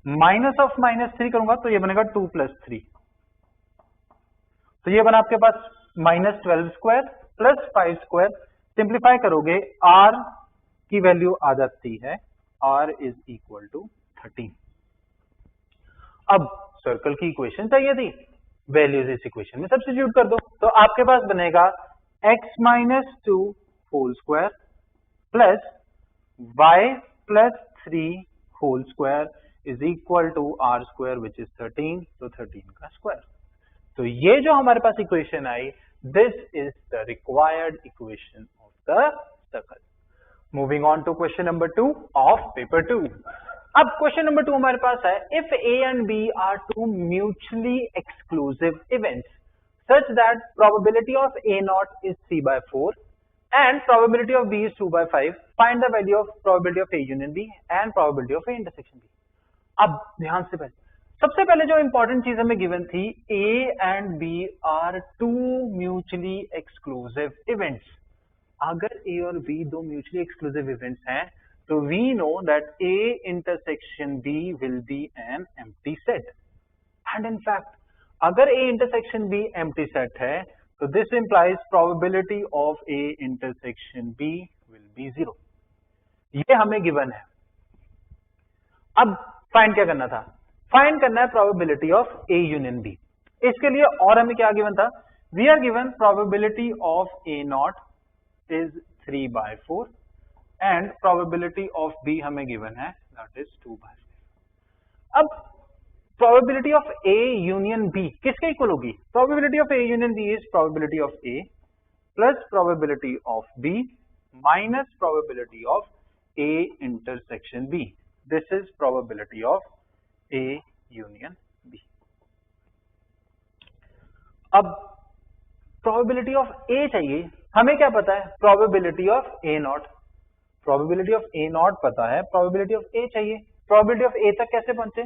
minus of -3 करूंगा तो ये बनेगा 2 + 3, तो ये बना आपके पास -12² प्लस 5²। सिंप्लीफाई करोगे r की वैल्यू आ जाती है r इज इक्वल टू 13। अब सर्कल की इक्वेशन चाहिए थी, वैल्यूज इस इक्वेशन में सब्स्टिट्यूट कर दो, तो आपके पास बनेगा x - 2 whole square plus y + 3 whole square is equal to r² which is 13, तो 13 का स्क्वायर। तो ये जो हमारे पास इक्वेशन आई, this is the required equation of the circle. Moving on to question number 2 of paper 2। अब क्वेश्चन नंबर 2 हमारे पास है, if A and B are two mutually exclusive events such that probability of A0 is 3/4 and probability of B is 2/5, find the value of probability of A union B and probability of A intersection B। अब ध्यान से पहले, सबसे पहले जो इंपॉर्टेंट चीज हमें गिवन थी, A and B are two mutually exclusive events। अगर A और B दो म्यूचुअली एक्सक्लूसिव इवेंट्स हैं, तो we know that A intersection B will be an empty set, and in fact अगर A intersection B empty set है, तो this implies probability of A intersection B will be 0। ये हमें गिवन है। अब फाइंड क्या करना था, फाइंड करना है probability of A union B। इसके लिए और हमें क्या गिवन था, we are given probability of A0 is 3/4 and probability of B हमें given है, that is 2/5। अब probability of A union B किसके इक्वल होगी, probability of A union B is probability of A plus probability of B minus probability of A intersection B। This is probability of A union B। अब probability of A चाहिए, हमें क्या पता है, probability of A0, probability of A0 पता है, probability of A चाहिए, probability of A तक कैसे पहुंचे,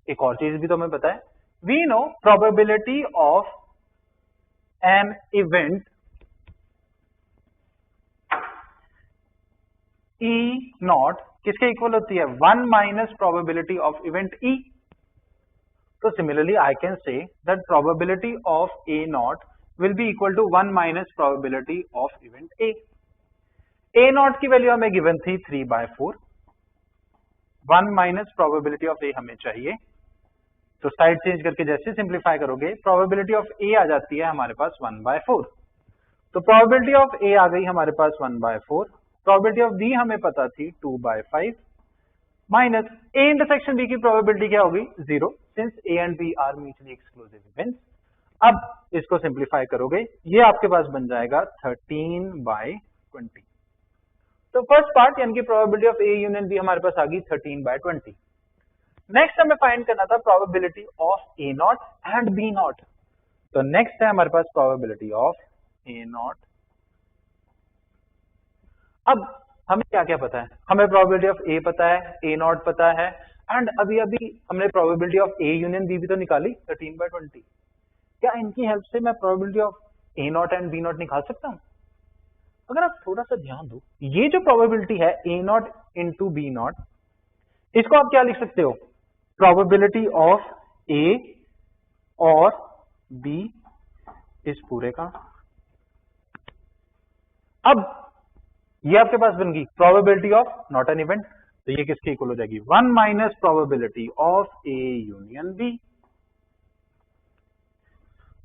एक और चीज भी तो हमें पता है, we know probability of an event E0 किसके इक्वल होती है, 1 minus probability of event E। तो similarly I can say that probability of A0 will be equal to 1 minus probability of event A। A0 की वैल्यू हमें गिवन थी 3/4, 1 minus probability of A हमें चाहिए, तो साइड चेंज करके जैसे सिंप्लीफाई करोगे प्रोबेबिलिटी ऑफ A आ जाती है हमारे पास 1/4, तो प्रोबेबिलिटी ऑफ A आ गई हमारे पास 1/4, प्रोबेबिलिटी ऑफ B हमें पता थी 2/5 माइनस A इंटरसेक्शन B की प्रोबेबिलिटी क्या होगी, 0, since A and B are mutually exclusive events. अब इसको सिंप्लीफाई करोगे, ये आपके पास बन जाएगा 13/20। तो फर्स्ट पार्ट यानी कि probability of A union B हमारे पास आ गई 13/20। नेक्स्ट हमें फाइंड करना था probability of A0 and B0। तो नेक्स्ट है हमारे पास प्रोबेबिलिटी ऑफ A0। अब हमें क्या क्या पता है, हमें प्रोबेबिलिटी ऑफ A पता है, A0 पता है, एंड अभी अभी हमने probability of A union B भी तो निकाली 13/20। क्या इनकी हेल्प से मैं probability of A0 and B0 निकाल सकता हूं? अगर आप थोड़ा सा ध्यान दो, ये जो प्रोबेबिलिटी है A0 इंटू B0, इसको आप क्या लिख सकते हो, प्रोबेबिलिटी ऑफ A और B इस पूरे का। अब ये आपके पास बन गई probability of not an event, तो ये किसके इक्वल हो जाएगी, 1 minus probability of A union B।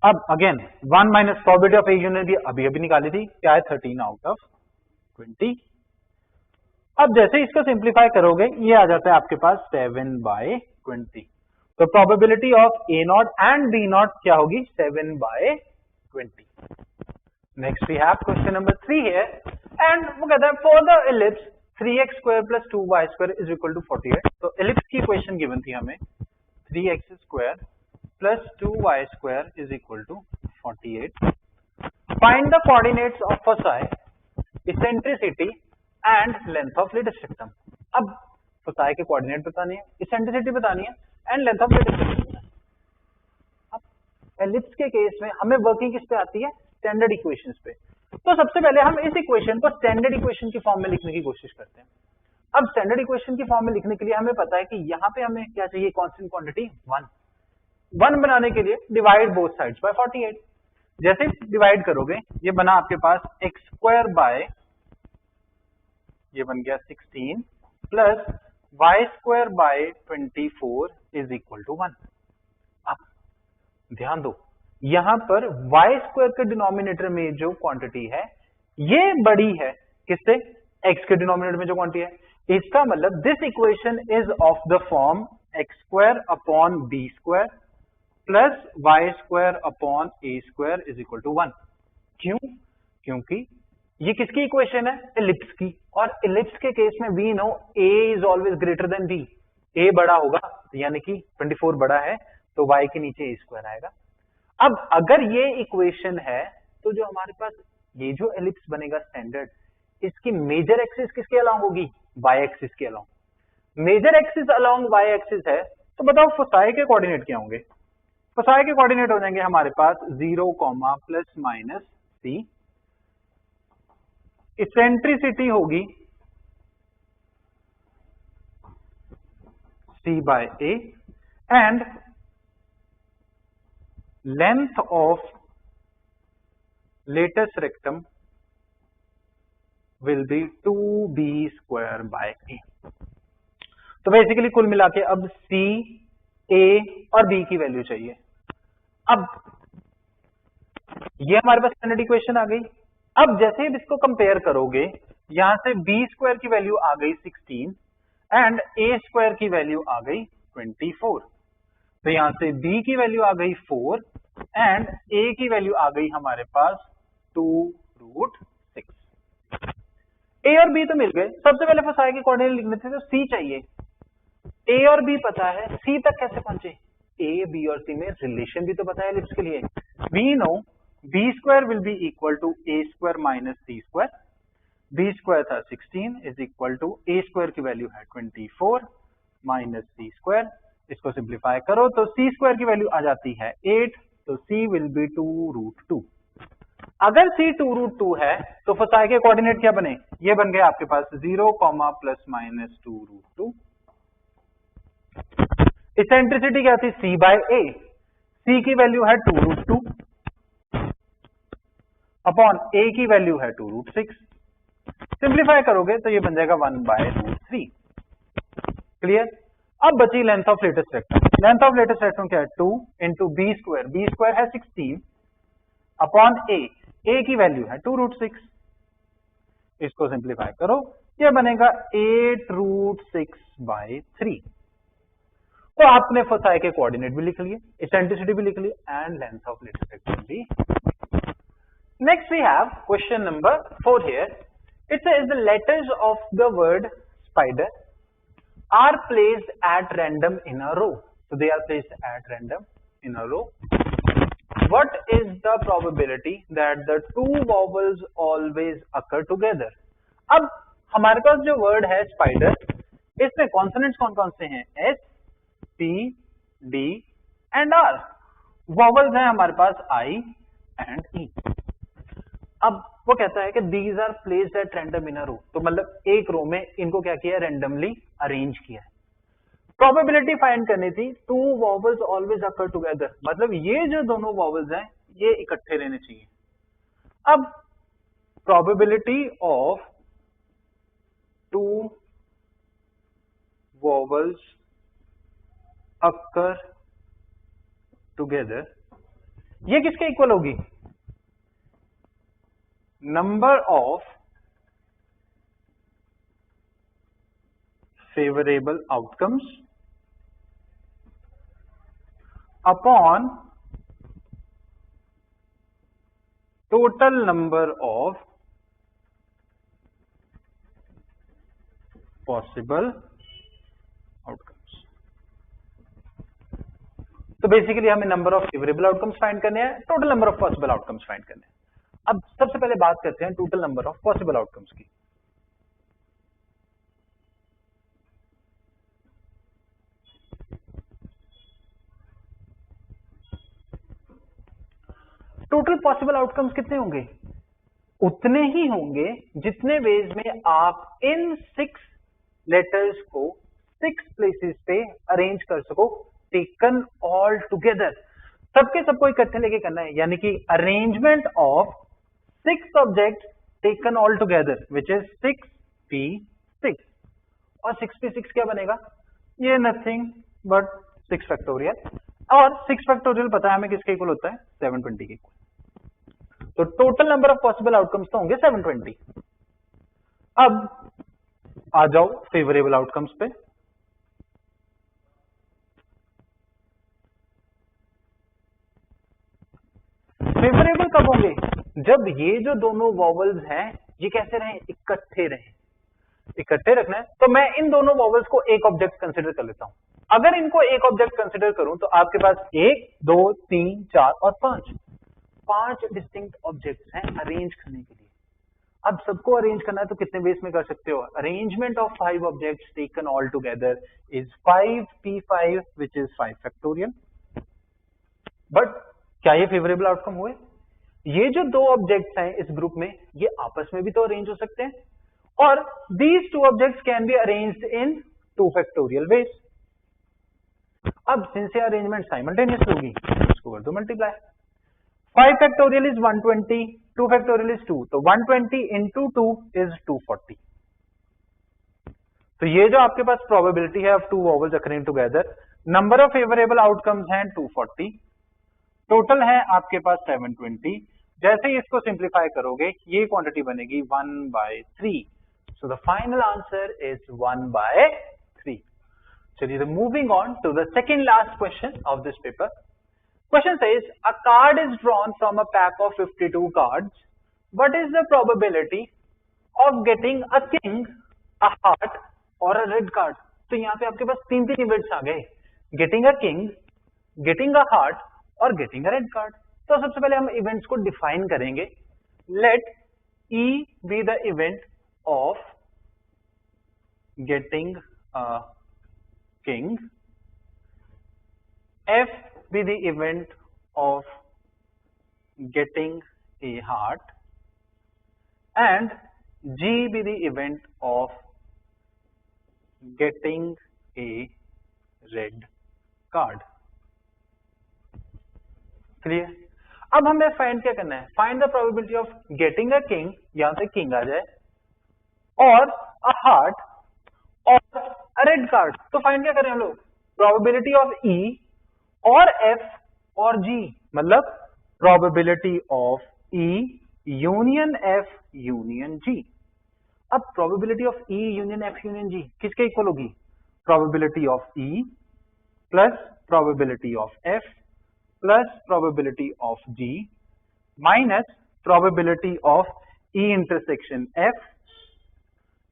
अब again 1 minus probability of A union B अभी अभी निकाली थी, क्या है 13/20। अब जैसे इसको सिंप्लीफाई करोगे, ये आ जाता है आपके पास 7/20। तो probability of A0 and B0 क्या होगी, 7/20। Next we have question number 3 है, एंड वो कहता है for the ellipse 3x² + 2y² is equal to 48। तो एलिप्स की इक्वेशन गिवन थी हमें, 3x² + 2y² is equal to 48। Find the coordinates of foci, eccentricity and length of lead spectrum. अब फोसाई के कोऑर्डिनेट बताने हैं, इसेंट्रिसिटी बतानी है and length of lead spectrum. अब एलिप्स के केस में हमें वर्किंग किस पे आती है, स्टैंडर्ड इक्वेशंस पे। तो सबसे पहले हम इस इक्वेशन को स्टैंडर्ड इक्वेशन की फॉर्म में लिखने की कोशिश करते हैं। अब स्टैंडर्ड इक्वेशन की फॉर्म में लिखने के लिए हमें पता है कि यहाँ पे हमें क्या चाहिए, कांस्टेंट क्वांटिटी 1 बनाने के लिए डिवाइड बोथ साइड्स बाय 48। जैसे डिवाइड करोगे ये बना आपके पास एक्स स्क्वायर बाय, ये बन गया 16 plus y square by 24 is equal to 1। अब ध्यान दो, यहां पर वाई स्क्वायर के डिनोमिनेटर में जो क्वांटिटी है ये बड़ी है किससे, एक्स के डिनोमिनेटर में जो क्वांटिटी है। इसका मतलब this equation is of the form x square upon b square plus y square upon a square is equal to 1। क्यों? क्योंकि ये किसकी इक्वेशन है, इलिप्स की, और इलिप्स के केस में we know A is always greater than B. A बड़ा होगा यानी कि 24 बड़ा है तो y के नीचे ए स्क्वायर आएगा। अब अगर ये इक्वेशन है तो जो हमारे पास ये जो एलिप्स बनेगा स्टैंडर्ड, इसकी मेजर एक्सिस किसके अलोंग होगी, y एक्सिस के along. Major axis along y axis है तो बताओ फोसाई के कोऑर्डिनेट क्या होंगे। फोसाई के कोऑर्डिनेट हो जाएंगे हमारे पास 0, प्लस माइनस c, इसेंट्रिसिटी होगी c by a and length of latus rectum will be 2b square by a। तो बेसिकली कुल मिला के अब c, a और b की वैल्यू चाहिए। अब ये हमारे पास स्टैंडर्ड इक्वेशन आ गई। अब जैसे ही इसको कंपेयर करोगे, यहां से b स्क्वायर की वैल्यू आ गई 16 एंड a स्क्वायर की वैल्यू आ गई 24। तो यहां से b की वैल्यू आ गई 4 एंड a की वैल्यू आ गई हमारे पास 2√6। a और b तो मिल गए। सबसे पहले फोसाई के कोऑर्डिनेट लिखने थे तो c चाहिए। a और b पता है, c तक कैसे पहुंचे, a, b और c में रिलेशन भी तो पता है एलिप्स के लिए। We know b square will be equal to a square minus c square. b square था 16 is equal to a square की वैल्यू है 24 माइनस c स्क्वायर। इसको सिंप्लीफाई करो तो c स्क्वायर की वैल्यू आ जाती है 8, तो c विल बी 2√2। अगर c 2√2 है तो फोसाई के कोऑर्डिनेट क्या बने, ये बन गए आपके पास 0, प्लस माइनस 2√2। इसेंट्रिसिटी क्या थी, c बाय a, c की वैल्यू है 2√2 अपॉन a की वैल्यू है 2√6। सिंप्लीफाई करोगे तो ये बन जाएगा 1/√3। क्लियर? अब बची length of latus rectum. Length of latus rectum क्या है, 2 into b square, b square है 16 अपॉन a की वैल्यू है 2√6। इसको सिंप्लीफाई करो, ये बनेगा 8√6/3। तो आपने फोसाई के कोऑर्डिनेट भी लिख लिए, इसेंट्रिसिटी भी लिख ली and length of latus rectum भी। Next we have question number 4 here. It says the letters of the word spider are placed at random in a row. So they are placed at random in a row. What is the probability that the two vowels always occur together? अब हमारे पास जो word है spider, इसमें consonants कौन कौन से हैं, S, P, D and R. Vowels हैं हमारे पास I and E. अब वो कहता है कि these are placed at random in a row, तो मतलब एक रो में इनको क्या किया है, रैंडमली अरेंज किया है। प्रोबेबिलिटी फाइंड करनी थी, two vowels always occur together, मतलब ये जो दोनों वॉवल्स हैं ये इकट्ठे रहने चाहिए। अब probability of two vowels occur together, ये किसके इक्वल होगी, number of favorable outcomes upon total number of possible outcomes। तो बेसिकली हमें number of favourable outcomes find करने हैं, total number of possible outcomes find करने हैं। अब सबसे पहले बात करते हैं total number of possible outcomes की। टोटल पॉसिबल आउटकम्स कितने होंगे, उतने ही होंगे जितने वेज में आप इन 6 लेटर्स को 6 प्लेसेस पे अरेंज कर सको, टेकन ऑल टुगेदर, सबके सबको इकट्ठे लेके करना है, यानी कि arrangement of 6 object taken all together which is 6p6। और 6p6 क्या बनेगा, ये नथिंग बट 6 फैक्टोरियल, और 6 फैक्टोरियल पता है हमें किसके इक्वल होता है, 720 के इक्वल। तो total number of possible outcomes तो होंगे 720। अब आ जाओ फेवरेबल आउटकम्स पे। फेवरेबल कब होंगे, जब ये जो दोनों वॉवल्स हैं ये कैसे रहे, इकट्ठे रहे। इकट्ठे रखना है तो मैं इन दोनों वॉवल्स को एक ऑब्जेक्ट कंसिडर कर लेता हूं। अगर इनको एक ऑब्जेक्ट कंसिडर करूं तो आपके पास 1 2 3 4 और 5 डिस्टिंक्ट ऑब्जेक्ट्स हैं अरेंज करने के लिए। अब सबको अरेंज करना है तो कितने बेस में कर सकते हो, arrangement of 5 objects taken all together is 5p5 which is 5 factorial. But क्या ये फेवरेबल आउटकम हुए, ये जो दो ऑब्जेक्ट्स हैं इस ग्रुप में ये आपस में भी तो अरेंज हो सकते हैं, और these two objects can be arranged in 2 factorial ways। अब सिंस ये अरेंजमेंट साइमल्टेनियस होगी इसको कर दो multiply. 5 factorial is 120, 2 factorial is 2, तो 120 into 2 is 240। तो ये जो आपके पास प्रोबेबिलिटी है of 2 vowels occurring together, number of favourable outcomes हैं 240, टोटल है आपके पास 720। जैसे ही इसको सिंप्लीफाई करोगे ये क्वांटिटी बनेगी 1/3। So the final answer is 1/3। चलिए, तो moving on to the second last question of this paper. Question says a card is drawn from a pack of 52 cards. What is the probability of getting a king, a heart और a red card? तो यहाँ पे आपके पास तीन इवेंट्स आ गए, getting a king, getting a heart और getting a red card। तो सबसे पहले हम इवेंट्स को डिफाइन करेंगे। Let E be the event of getting a king, F be the event of getting a heart and G be the event of getting a red card। Clear. अब हमें फाइंड क्या करना है, find the probability of getting a king, यहां से किंग आ जाए, और अ हार्ट और अ रेड कार्ड। तो फाइंड क्या करें हम लोग, प्रोबेबिलिटी ऑफ ई और एफ और जी, मतलब probability of E union F union G. अब probability of E union F union G किसके इक्वल होगी, probability of E plus probability of F plus probability of G minus probability of E intersection F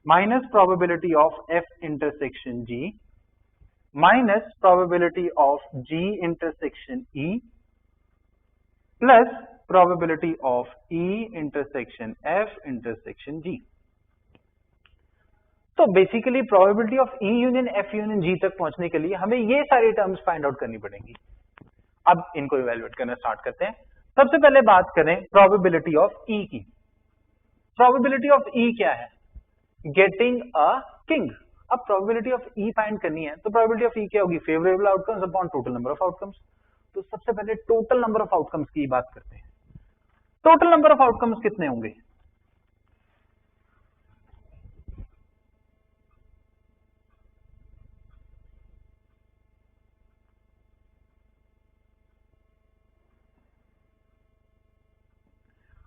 minus probability of F intersection G minus probability of G intersection E plus probability of E intersection F intersection G. तो basically probability of E union F union G तक पहुंचने के लिए हमें ये सारी टर्म्स फाइंड आउट करनी पड़ेंगी। अब इनको इवैल्यूएट करना स्टार्ट करते हैं। सबसे पहले बात करें प्रोबेबिलिटी ऑफ ई की। प्रोबेबिलिटी ऑफ ई क्या है, गेटिंग अ किंग। अब प्रोबेबिलिटी ऑफ ई फाइंड करनी है तो प्रोबेबिलिटी ऑफ ई क्या होगी, favourable outcomes upon total number of outcomes. तो सबसे पहले टोटल नंबर ऑफ आउटकम्स की बात करते हैं। टोटल नंबर ऑफ आउटकम्स कितने होंगे,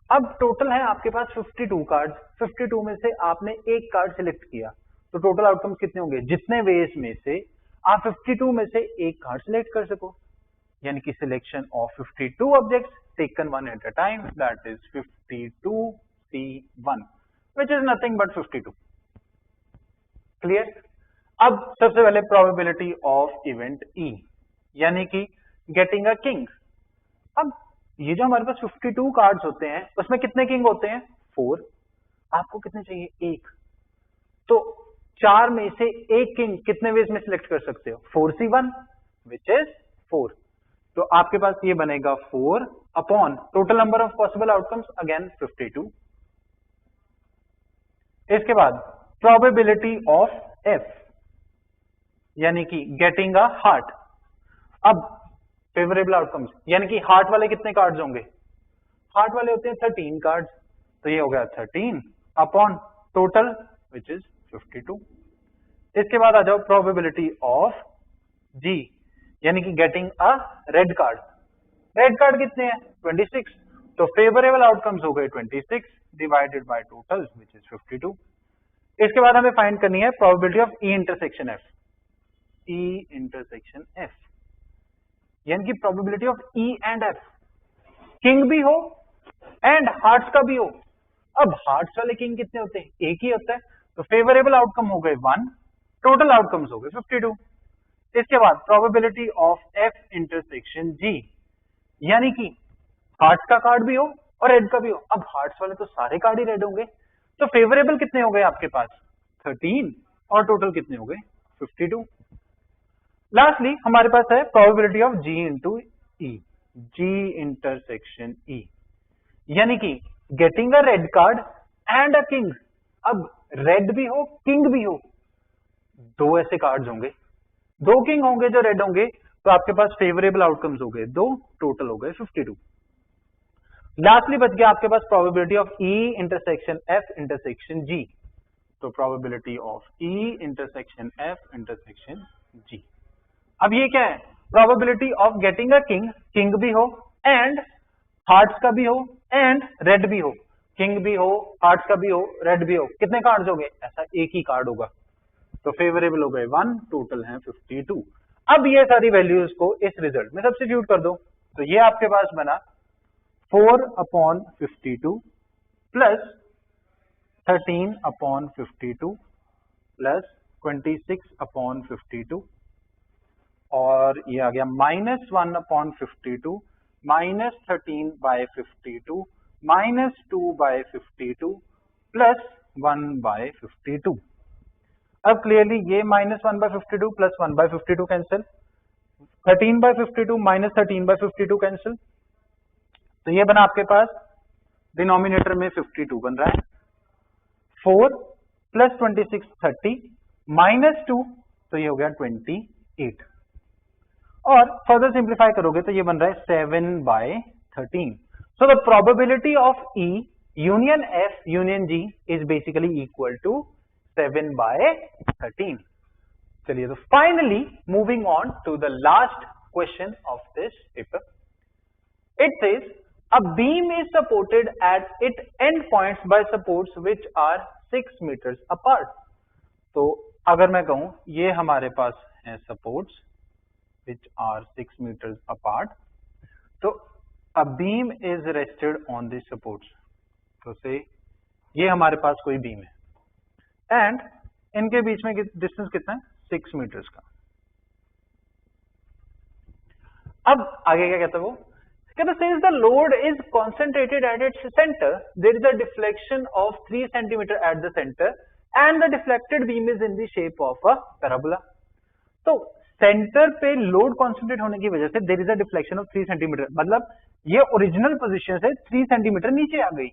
अब टोटल है आपके पास 52 कार्ड्स, 52 में से आपने एक कार्ड सिलेक्ट किया तो टोटल आउटकम्स कितने होंगे, जितने वेज में से आप 52 में से एक कार्ड सिलेक्ट कर सको, यानी कि selection of 52 objects taken one at a time, that is 52C1 which is nothing but 52। Clear. अब सबसे पहले प्रोबेबिलिटी ऑफ इवेंट ई यानी कि गेटिंग अ किंग। अब ये जो हमारे पास 52 कार्ड्स होते हैं उसमें कितने किंग होते हैं, 4। आपको कितने चाहिए, एक। तो 4 में से एक किंग कितने वेज में सिलेक्ट कर सकते हो, 4C1 विच इज 4। तो आपके पास ये बनेगा 4 upon total number of possible outcomes again 52। इसके बाद प्रोबेबिलिटी ऑफ एफ, यानी कि गेटिंग अ हार्ट। अब फेवरेबल आउटकम्स, यानी कि हार्ट वाले कितने कार्ड्स होंगे? हार्ट वाले होते हैं 13 कार्ड्स, तो ये हो गया 13 अपॉन टोटल विच इज 52। इसके बाद आ जाओ प्रोबेबिलिटी ऑफ जी, यानी कि getting a red card. Red card कितने हैं? 26, तो फेवरेबल आउटकम्स हो गए 26 divided by total which is 52। इसके बाद हमें फाइंड करनी है probability of E intersection F. E intersection F यानी कि probability of E and F, king भी हो एंड हार्ट्स का भी हो। अब हार्ट्स वाले किंग कितने होते हैं? एक ही होता है, तो फेवरेबल आउटकम हो गए 1, टोटल आउटकम्स हो गए 52। इसके बाद प्रोबेबिलिटी ऑफ एफ इंटरसेक्शन जी, यानी कि हार्ट्स का कार्ड भी हो और रेड का भी हो। अब हार्ट्स वाले तो सारे कार्ड ही रेड होंगे, तो फेवरेबल कितने हो गए आपके पास? 13 और टोटल कितने हो गए? 52। लास्टली हमारे पास है probability of G into E, G intersection E, यानी कि getting a red card and a king. अब रेड भी हो किंग भी हो, दो ऐसे कार्ड्स होंगे, दो किंग होंगे जो रेड होंगे, तो आपके पास फेवरेबल आउटकम्स हो गए 2, टोटल हो गए 52। लास्टली बच गया आपके पास probability of E intersection F intersection G, तो probability of E intersection F intersection G. अब ये क्या है? Probability of getting a king, king भी हो एंड हार्ट्स का भी हो एंड रेड भी हो, किंग भी हो हार्ट्स का भी हो रेड भी हो। कितने कार्ड्स हो गए? ऐसा एक ही कार्ड होगा, तो फेवरेबल हो गए 1, टोटल है 52। अब ये सारी वैल्यूज को इस रिजल्ट में सब्स्टिट्यूट कर दो, तो ये आपके पास बना 4/52 प्लस 13/52 प्लस 26/52 और ये आ गया -1/52 माइनस 13/52 माइनस 2/52 प्लस 1/52। अब क्लियरली ये -1/52 प्लस 1/52 कैंसिल, 13/52 माइनस 13/52 कैंसिल, तो ये बना आपके पास डिनोमिनेटर में 52 बन रहा है, 4 प्लस 26 30 माइनस 2, तो ये हो गया 28 और फर्दर सिंप्लीफाई करोगे तो ये बन रहा है 7/13। So the probability of E union F union G is basically equal to 7/13। चलिए, तो finally moving on to the last question of this paper, it says a beam is supported at its end points by supports which are 6 meters apart। तो अगर मैं कहूं ये हमारे पास है supports which are 6 meters apart, तो a beam is rested on the supports, तो से ये हमारे पास कोई बीम है एंड इनके बीच में डिस्टेंस कितना है? 6 मीटर्स का। अब आगे क्या कहता है वो? Since the load is concentrated at its center, there is a deflection of 3 centimeter at the center, and the deflected beam is in the shape of a parabola। तो सेंटर पे लोड कॉन्सेंट्रेट होने की वजह से there is a deflection of 3 centimetre, मतलब ये ओरिजिनल पोजीशन से 3 सेंटीमीटर नीचे आ गई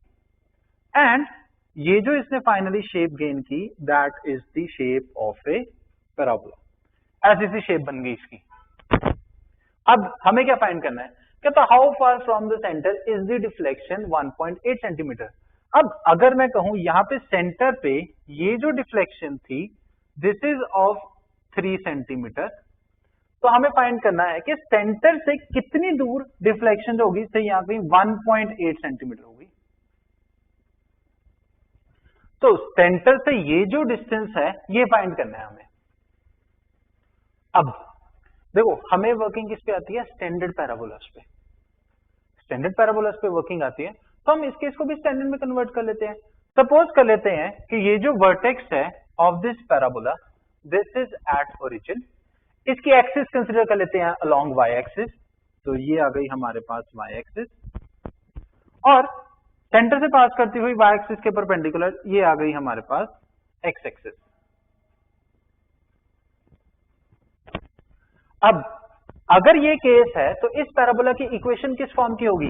एंड ये जो इसने फाइनली शेप गेन की that is the shape of A parabola. ऐसी सी शेप बन गई इसकी। अब हमें क्या फाइंड करना है? कहता how far from the centre is the deflection 1.8 centimetre. अब अगर मैं कहूं यहां पे सेंटर पे ये जो डिफ्लेक्शन थी दिस इज ऑफ 3 सेंटीमीटर, तो हमें फाइंड करना है कि सेंटर से कितनी दूर डिफ्लेक्शन जो होगी, से यहां पे 1.8 सेंटीमीटर होगी। तो सेंटर से ये जो डिस्टेंस है ये फाइंड करना है हमें। अब देखो हमें वर्किंग किस पे आती है? स्टैंडर्ड पैराबोलास पे। स्टैंडर्ड पैराबोलास पे वर्किंग आती है, तो हम इस केस को भी स्टैंडर्ड में कन्वर्ट कर लेते हैं। सपोज कर लेते हैं कि ये जो वर्टेक्स है of this parabola this is at origin, इसकी एक्सिस कंसीडर कर लेते हैं अलोंग वाई एक्सिस, तो ये आ गई हमारे पास वाई एक्सिस और सेंटर से पास करती हुई वाई एक्सिस के परपेंडिकुलर ये आ गई हमारे पास एक्स एक्सिस। अब अगर ये केस है तो इस पैराबोला की इक्वेशन किस फॉर्म की होगी?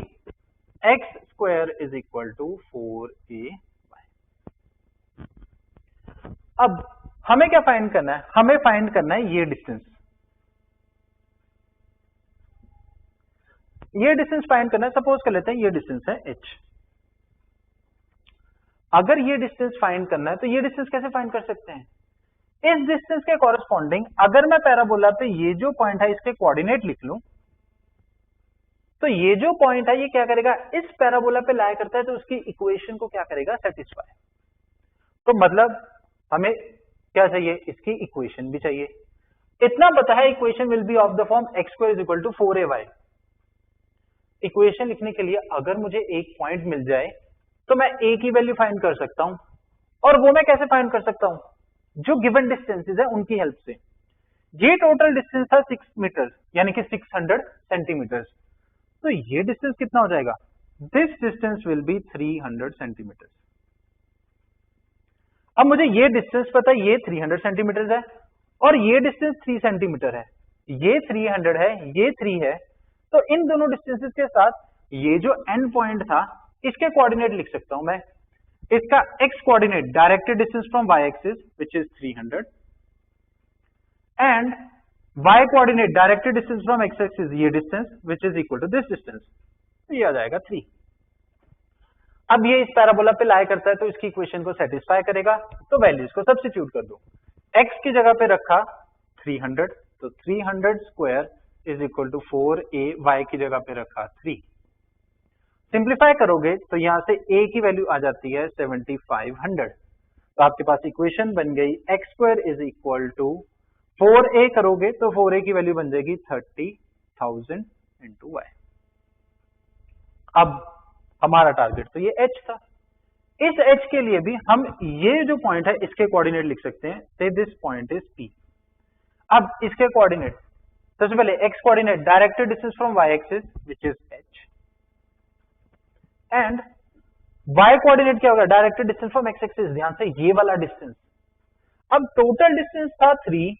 X square is equal to 4ay। अब हमें क्या फाइंड करना है? हमें फाइंड करना है ये डिस्टेंस, ये डिस्टेंस फाइंड करना है। सपोज कर लेते हैं ये डिस्टेंस है h। अगर ये डिस्टेंस फाइंड करना है तो ये डिस्टेंस कैसे फाइंड कर सकते हैं? इस डिस्टेंस के कॉरेस्पॉन्डिंग अगर मैं पैराबोला पे ये जो पॉइंट है इसके कोऑर्डिनेट लिख लूं, तो ये जो पॉइंट है ये क्या करेगा, इस पैराबोला पे लाया करता है, तो उसकी इक्वेशन को क्या करेगा, सेटिस्फाई। तो मतलब हमें क्या चाहिए, इसकी इक्वेशन भी चाहिए। इतना पता है equation will be of the form x² = 4ay। Equation लिखने के लिए अगर मुझे एक पॉइंट मिल जाए तो मैं a की वैल्यू फाइंड कर सकता हूं, और वो मैं कैसे फाइंड कर सकता हूं, जो गिवन डिस्टेंसेस है उनकी हेल्प से। ये टोटल डिस्टेंस था 6 मीटर यानी कि 600 सेंटीमीटर। तो ये डिस्टेंस कितना हो जाएगा, this distance will be 300 centimetre. अब मुझे ये डिस्टेंस पता है, ये 300 सेंटीमीटर है और ये डिस्टेंस 3 सेंटीमीटर है, ये 300 है, ये 3 है। तो इन दोनों डिस्टेंसेस के साथ ये जो एंड पॉइंट था इसके कोऑर्डिनेट लिख सकता हूं मैं। इसका x coordinate directed distance from y axis which is 300 and y coordinate directed distance from x axis ये distance which is equal to this distance, तो ये आ जाएगा 3। अब ये इस पैराबोला पे लाई करता है तो इसकी इक्वेशन को सेटिस्फाई करेगा, तो वैल्यूज को सब्स्टिट्यूट कर दो। x की जगह पे रखा 300, तो 300 square is equal to 4a, y की जगह पे रखा 3। सिंप्लीफाई करोगे तो यहां से a की वैल्यू आ जाती है 7500। तो आपके पास इक्वेशन बन गई x² is equal to 4a, करोगे तो 4a की वैल्यू बन जाएगी 30,000 इंटू y। अब हमारा टारगेट तो ये h था, इस h के लिए भी हम ये जो पॉइंट है इसके कोऑर्डिनेट लिख सकते हैं, से दिस पॉइंट इज p। अब इसके कोऑर्डिनेट, सबसे पहले x coordinate directed distance from y axis which is h, and y coordinate क्या होगा, directed distance from x axis, ध्यान से ये वाला डिस्टेंस। अब टोटल डिस्टेंस था 3,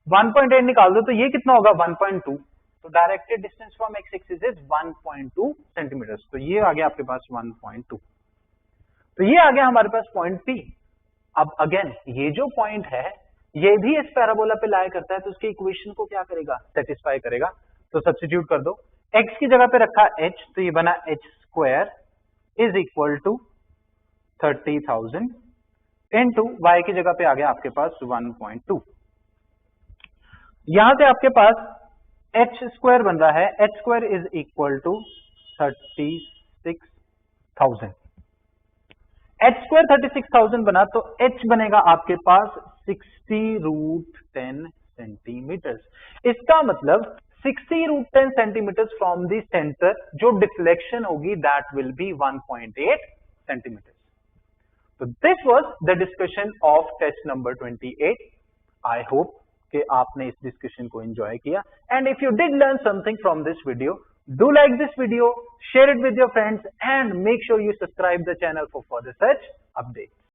1.8 निकाल दो तो ये कितना होगा 1.2। तो directed distance from x axis is 1.2 centimetre. तो ये आ गया आपके पास 1.2। तो ये आ गया हमारे पास पॉइंट P। अब अगेन ये जो पॉइंट है ये भी इस पैराबोला पे लाया करता है, तो उसकी इक्वेशन को क्या करेगा, सेटिस्फाई करेगा। तो सब्स्टिट्यूट कर दो, x की जगह पे रखा h, तो ये बना h² is equal to 30,000 into y की जगह पे आ गया आपके पास 1.2। यहां से आपके पास h² बन रहा है, h² is equal to 36,000। h² 36,000 बना तो h बनेगा आपके पास 60√10 सेंटीमीटर। इसका मतलब 60√10 सेंटीमीटर फ्रॉम द सेंटर, जो डिफ्लेक्शन होगी दैट विल बी 1.8 सेंटीमीटर। तो this was the discussion of test number 28। I hope कि आपने इस डिस्कशन को एंजॉय किया, and if you did learn something from this video, do like this video, share it with your friends, and make sure you subscribe the channel for further such updates.